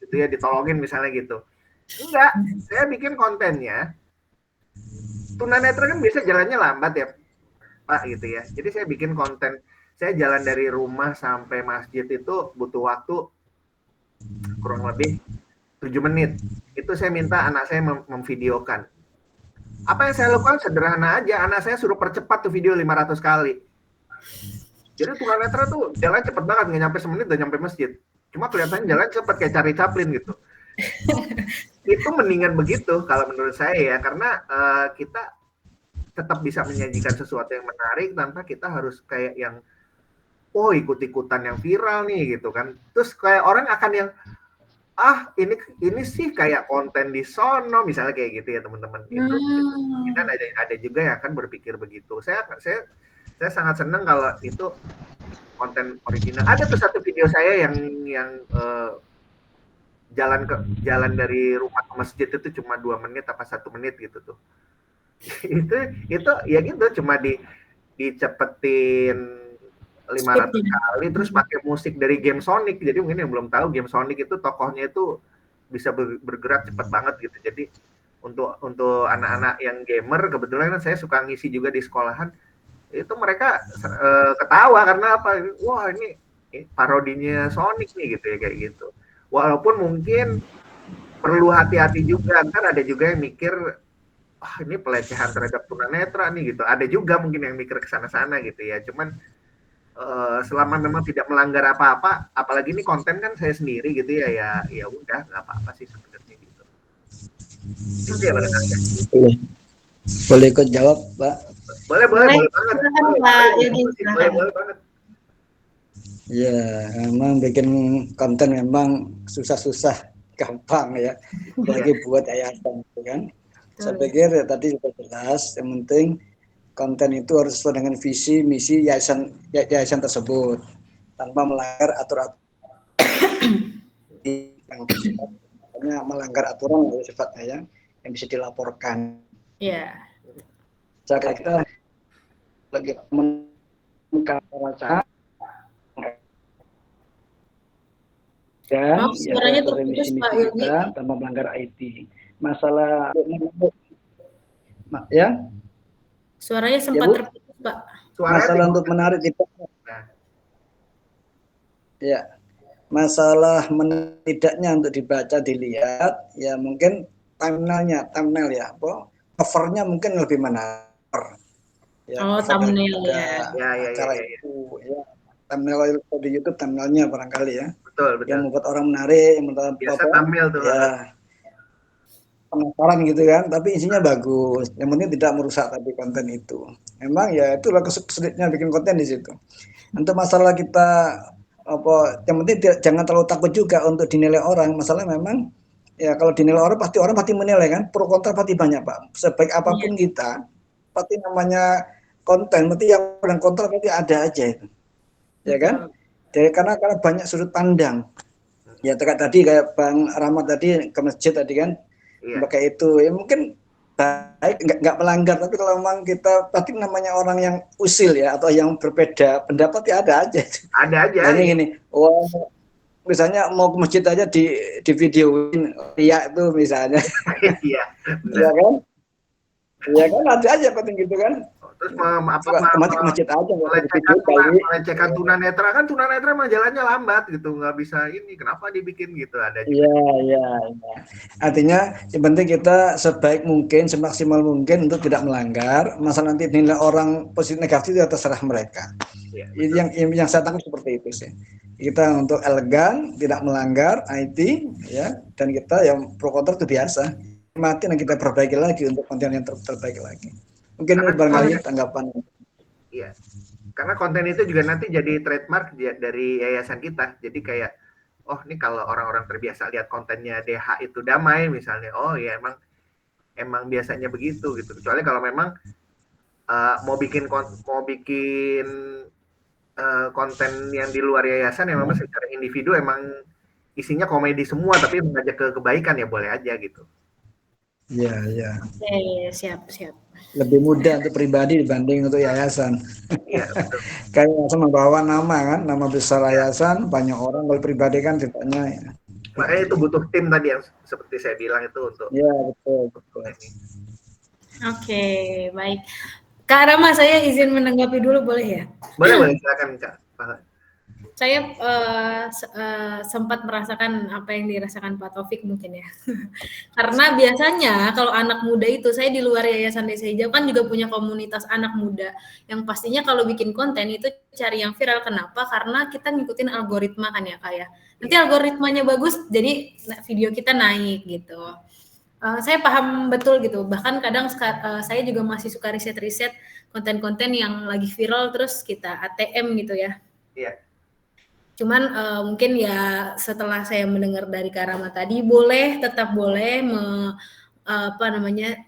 gitu ya ditolongin misalnya gitu. Enggak, saya bikin kontennya tunanetra kan biasa jalannya lambat ya Pak gitu ya. Jadi saya bikin konten, saya jalan dari rumah sampai masjid itu butuh waktu kurang lebih 7 menit. Itu saya minta anak saya memvideokan. Apa yang saya lakukan sederhana aja, anak saya suruh percepat tuh video 500 kali. Jadi tunanetra tuh jalan cepet banget, nggak nyampe semenit udah nyampe masjid. Cuma kelihatannya jalan cepet kayak Charlie Chaplin gitu. Itu mendingan begitu kalau menurut saya ya, karena kita tetap bisa menyajikan sesuatu yang menarik tanpa kita harus kayak yang ikut-ikutan yang viral nih gitu kan. Terus kayak orang akan yang ini sih kayak konten di sono misalnya kayak gitu ya teman-teman. Itu kan ada juga yang akan berpikir begitu. Saya sangat senang kalau itu konten original. Ada tuh satu video saya yang jalan dari rumah ke masjid itu cuma 2 menit apa 1 menit gitu tuh. itu ya gitu cuma dicepetin 500 kali terus pakai musik dari game Sonic. Jadi mungkin yang belum tahu game Sonic itu tokohnya itu bisa bergerak cepat banget gitu. Jadi untuk anak-anak yang gamer, kebetulan kan saya suka ngisi juga di sekolahan, itu mereka ketawa karena apa? Wah ini parodinya Sonic nih gitu ya kayak gitu. Walaupun mungkin perlu hati-hati juga, kan ada juga yang mikir ini pelecehan terhadap tunanetra nih gitu. Ada juga mungkin yang mikir ke sana-sana gitu ya. Cuman selama memang tidak melanggar apa-apa, apalagi ini konten kan saya sendiri gitu ya udah nggak apa-apa sih sebenarnya gitu. Itu ya barangkali. Boleh ikut jawab Pak? Boleh banget. Boleh banget. Ya, memang bikin konten memang susah-susah, gampang ya, bagi buat yayasan kan. Saya pikir tadi sudah jelas, yang penting konten itu harus sesuai dengan visi misi yayasan tersebut tanpa melanggar aturan yang melanggar aturan dari sifatnya yang bisa dilaporkan. Iya. Saya kira lagi mencapai dan suaranya terputus Pak Yogi tanpa melanggar IT. Masalah ya. Suaranya sempat terputus, Pak. Suaranya masalah tidak. untuk menarik tidak. Nah, Ya, masalah tidaknya untuk dibaca dilihat ya mungkin thumbnail ya, apa covernya mungkin lebih menarik. Ya, Oh, cover thumbnail daripada ya. ya. acara itu ya. Thumbnail di YouTube thumbnailnya barangkali ya, Betul. yang membuat orang menarik, yang membuat Biasa apa thumbnail tuh. ya penasaran gitu kan, tapi isinya bagus. Yang penting tidak merusak tapi konten itu. Memang ya itulah kesulitnya bikin konten di situ. Untuk masalah kita apa, yang penting jangan terlalu takut juga untuk dinilai orang. Masalah memang ya kalau dinilai orang pasti menilai kan, pro kontra pasti banyak Pak. Sebaik apapun kita, pasti namanya konten, berarti yang pro dan kontra pasti ada aja itu, ya kan? Jadi karena banyak sudut pandang. Ya tadi kayak Bang Rahmat tadi ke masjid tadi kan, pakai itu ya mungkin baik, nggak melanggar, tapi kalau memang kita pasti namanya orang yang usil ya atau yang berbeda pendapat ya ada aja. Ada aja. Hanya gini, misalnya mau ke masjid aja di videoin riak itu misalnya. Iya. Iya kan? Iya kan ada aja penting gitu kan. Terus ke masjid aja melecehkan tunanetra kan, tunanetra emang jalannya lambat gitu, nggak bisa ini, kenapa dibikin gitu, ada juga. Iya. Artinya yang penting kita sebaik mungkin, semaksimal mungkin untuk tidak melanggar. Masalah nanti nilai orang positif negatif itu terserah mereka. Ya, yang saya tangkap seperti itu sih. Kita untuk elegan, tidak melanggar IT ya, dan kita yang pro kontra itu biasa. Mati dan kita perbaiki lagi untuk konten yang terbaik lagi. Mungkin ini barangkali tanggapan. Iya, karena konten itu juga nanti jadi trademark dari yayasan kita. Jadi kayak, oh ini kalau orang-orang terbiasa lihat kontennya DH itu damai misalnya, oh ya emang biasanya begitu gitu. Kecuali kalau memang mau bikin konten yang di luar yayasan yang memang secara individu emang isinya komedi semua, tapi mengajak ke kebaikan ya boleh aja gitu. Iya. Oke, siap. Lebih mudah untuk pribadi dibanding untuk yayasan. Iya, betul. Kayak yayasan membawa nama besar yayasan, banyak orang. Kalau pribadi kan sifatnya ya. Makanya itu butuh tim tadi yang seperti saya bilang itu untuk. Iya, betul. Oke, baik. Kak Rama, saya izin menanggapi dulu boleh ya? Boleh, silakan Kak. Saya sempat merasakan apa yang dirasakan Pak Taufik mungkin ya. Karena biasanya kalau anak muda itu, saya di luar Yayasan Desa Hijau kan juga punya komunitas anak muda yang pastinya kalau bikin konten itu cari yang viral. Kenapa? Karena kita ngikutin algoritma kan ya Kak ya. Nanti algoritmanya bagus, jadi video kita naik gitu. Saya paham betul gitu. Bahkan kadang saya juga masih suka riset-riset konten-konten yang lagi viral terus kita ATM gitu ya. Iya. Cuman mungkin ya setelah saya mendengar dari Kak Rama tadi tetap boleh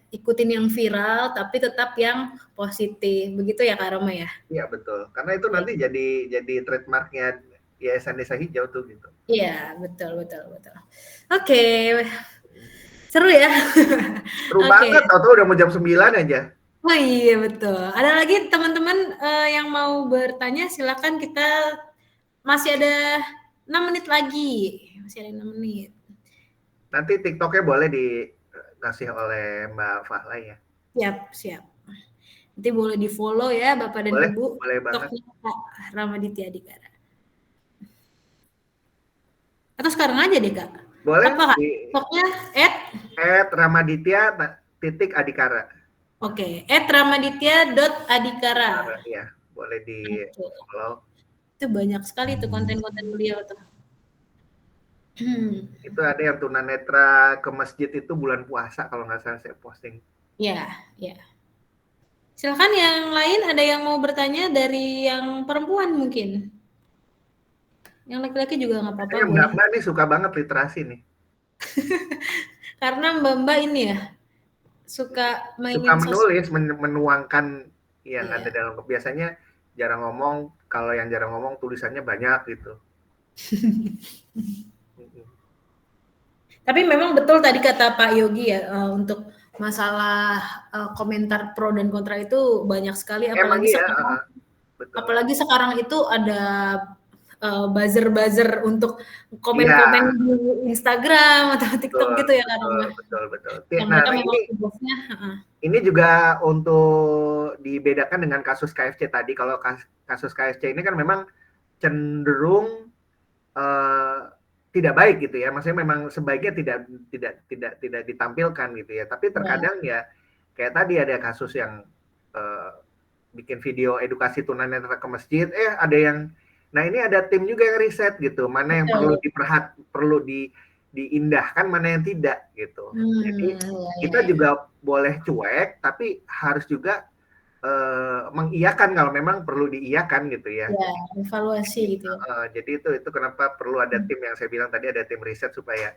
ikutin yang viral tapi tetap yang positif. Begitu ya Kak Rama ya? Iya betul. Karena itu nanti jadi trademarknya Yayasan Desa Hijau tuh gitu. Iya, betul. Oke. Seru ya? Seru banget, atau udah mau jam 9 aja. Oh iya betul. Ada lagi teman-teman yang mau bertanya, silakan. Kita masih ada 6 menit lagi. Masih ada 6 menit. Nanti TikToknya boleh dikasih oleh Mbak Fahla ya. Siap. Nanti boleh di follow ya Bapak dan Ibu. Boleh banget. Kak Ramaditya Adhikara. Atau sekarang aja deh Kak. Boleh. Apa Kak? TikToknya @ramaditya.adhikara. Oke, @ramaditya.adhikara. Iya, boleh di follow. Itu banyak sekali tuh konten-konten beliau tuh. Itu ada yang tunanetra ke masjid itu bulan puasa kalau nggak salah saya posting. Iya. Silakan yang lain, ada yang mau bertanya dari yang perempuan mungkin. Yang laki-laki juga nggak apa-apa. Mbak nih suka banget literasi nih. Karena Mbak ini ya suka menulis, menuangkan yang ada dalam, biasanya jarang ngomong. Kalau yang jarang ngomong tulisannya banyak gitu. Tapi memang betul tadi kata Pak Yogi ya, untuk masalah komentar pro dan kontra itu banyak sekali, apalagi sekarang itu ada buzzer-buzzer untuk komen-komen di Instagram atau TikTok gitu ya Kak Rama. Betul. Yang Nah, mereka memang tugasnya. ini juga untuk dibedakan dengan kasus KFC tadi. Kalau kasus KFC ini kan memang cenderung tidak baik gitu ya. Maksudnya memang sebaiknya tidak ditampilkan gitu ya. Tapi terkadang ya kayak tadi ada kasus yang bikin video edukasi tunanetra ke masjid, ada yang, nah ini ada tim juga yang riset gitu, mana yang perlu diindahkan, mana yang tidak gitu. Jadi kita juga boleh cuek, tapi harus juga mengiyakan kalau memang perlu diiyakan gitu ya. Ya, evaluasi gitu. Jadi itu kenapa perlu ada tim yang saya bilang tadi, ada tim riset supaya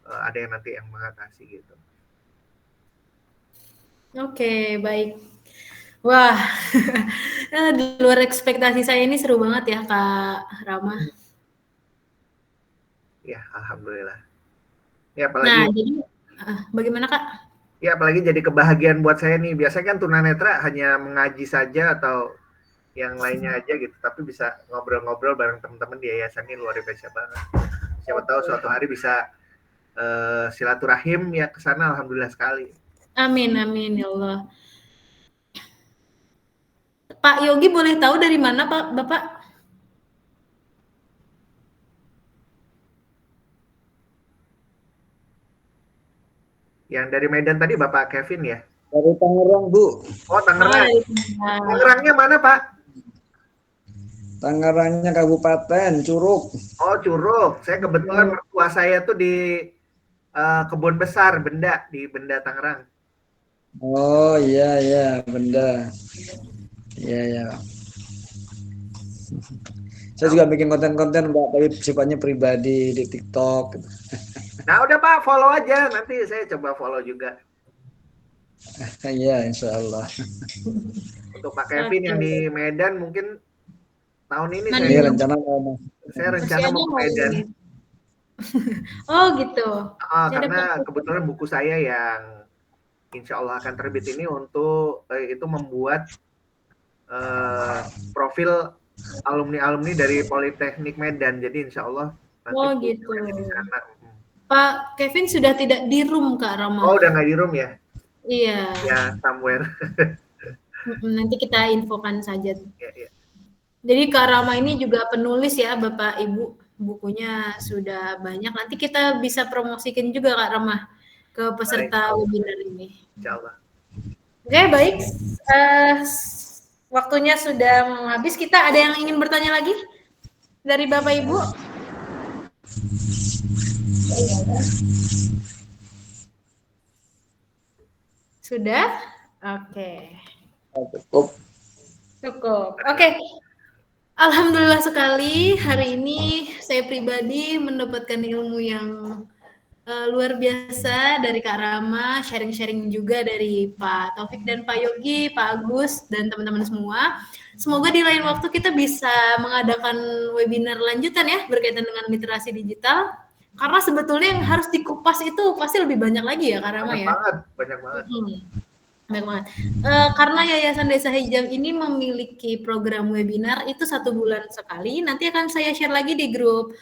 ada yang nanti yang mengatasi gitu. Oke, baik. Wah, di luar ekspektasi saya, ini seru banget ya Kak Rama. Ya, alhamdulillah. Ya, apalagi. Nah, jadi bagaimana Kak? Ya, apalagi jadi kebahagiaan buat saya nih. Biasanya kan tunanetra hanya mengaji saja atau yang lainnya aja gitu, tapi bisa ngobrol-ngobrol bareng teman-teman di yayasan ini luar biasa banget. Siapa tahu suatu hari bisa silaturahim ya ke sana, alhamdulillah sekali. Amin ya Allah. Pak Yogi boleh tahu dari mana Pak Bapak? Yang dari Medan tadi Bapak Kevin ya? Dari Tangerang, Bu. Oh, Tangerang. Tangerangnya mana, Pak? Tangerangnya Kabupaten Curug. Oh, Curug. Saya kebetulan mertua saya tuh di Kebun Besar, di Benda Tangerang. Oh, iya, Benda. Iya. Saya juga bikin konten-konten, Mbak, tapi sifatnya pribadi di TikTok. Nah, udah Pak, follow aja. Nanti saya coba follow juga. Iya, insya Allah. Untuk Pak Kevin yang di Medan, mungkin tahun ini saya rencana mau ke Medan. Oh gitu. Karena kebetulan buku saya yang insya Allah akan terbit ini untuk itu membuat profil alumni dari Politeknik Medan. Jadi insya Allah nanti gitu. Di sana. Pak Kevin sudah tidak di room Kak Rama. Oh, udah nggak di room ya? Iya. Ya, somewhere. Nanti kita infokan saja. Iya. Jadi Kak Rama ini juga penulis ya Bapak Ibu, bukunya sudah banyak. Nanti kita bisa promosikan juga Kak Rama ke peserta webinar ini. Insyaallah. Oke, baik. Waktunya sudah habis. Kita ada yang ingin bertanya lagi dari Bapak Ibu? Sudah? Oke. Cukup. Oke. Alhamdulillah sekali hari ini saya pribadi mendapatkan ilmu yang luar biasa dari Kak Rama, sharing-sharing juga dari Pak Taufik dan Pak Yogi, Pak Agus dan teman-teman semua. Semoga di lain waktu kita bisa mengadakan webinar lanjutan ya berkaitan dengan literasi digital. Karena sebetulnya yang harus dikupas itu pasti lebih banyak lagi ya Kak Rama ya. Banyak banget. Baik banget. Karena Yayasan Desa Hijau ini memiliki program webinar itu 1 bulan sekali. Nanti akan saya share lagi di grup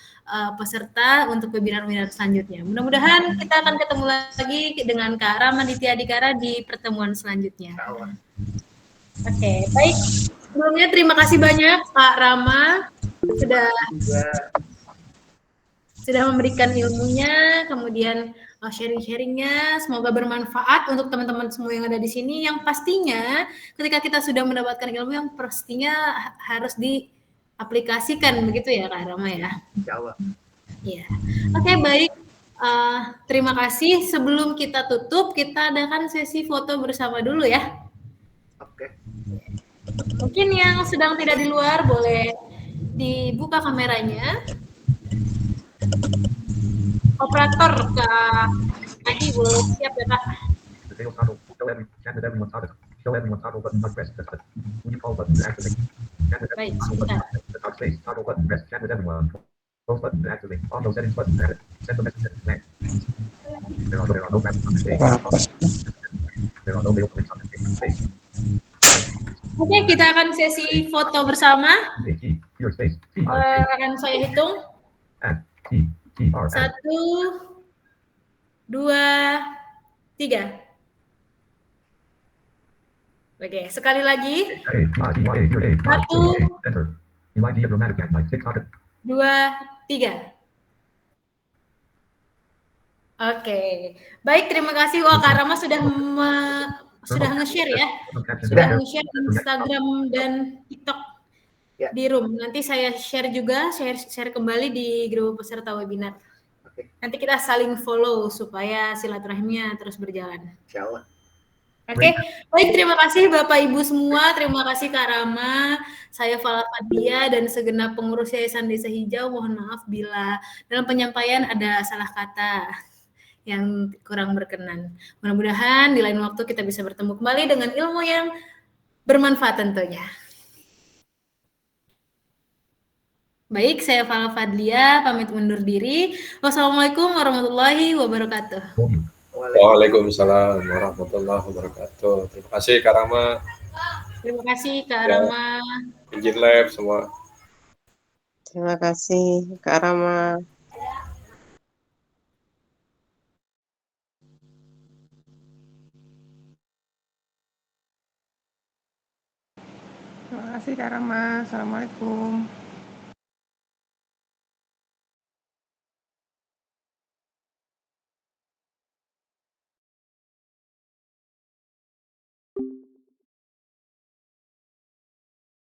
peserta untuk webinar-webinar selanjutnya. Mudah-mudahan kita akan ketemu lagi dengan Kak Rama Ditya Adhikara di pertemuan selanjutnya. Oke, baik. Sebelumnya terima kasih banyak Kak Rama sudah memberikan ilmunya, kemudian sharing-sharingnya, semoga bermanfaat untuk teman-teman semua yang ada di sini. Yang pastinya ketika kita sudah mendapatkan ilmu, yang pastinya harus diaplikasikan, begitu ya Kak Rama ya? Insyaallah. Ya. Oke, baik. Terima kasih. Sebelum kita tutup, kita adakan sesi foto bersama dulu ya. Oke. Mungkin yang sedang tidak di luar boleh dibuka kameranya. Operator Kak Adi boleh siap ya Kak? Baik, sebentar. Oke, kita akan sesi foto bersama. Akan saya hitung. 1, 2, 3. Oke, sekali lagi. 1, 2, 3. Oke, baik, terima kasih. Wah, Kak Rama sudah nge-share ya, sudah nge-share Instagram dan TikTok di room. Nanti saya share juga, share kembali di grup peserta webinar. Nanti kita saling follow supaya silaturahimnya terus berjalan. Insyaallah. Oke, baik, terima kasih Bapak Ibu semua, terima kasih Kak Rama, saya Falah Fadlia dan segenap pengurus Yayasan Desa Hijau. Mohon maaf bila dalam penyampaian ada salah kata yang kurang berkenan. Mudah-mudahan di lain waktu kita bisa bertemu kembali dengan ilmu yang bermanfaat tentunya. Baik, saya Falah Fadlia, pamit undur diri. Wassalamualaikum warahmatullahi wabarakatuh. Waalaikumsalam warahmatullahi wabarakatuh. Terima kasih Kak Rama. Terima kasih Kak Rama. Izin Lab semua. Terima kasih Kak Rama. Terima kasih Kak Rama. Assalamualaikum.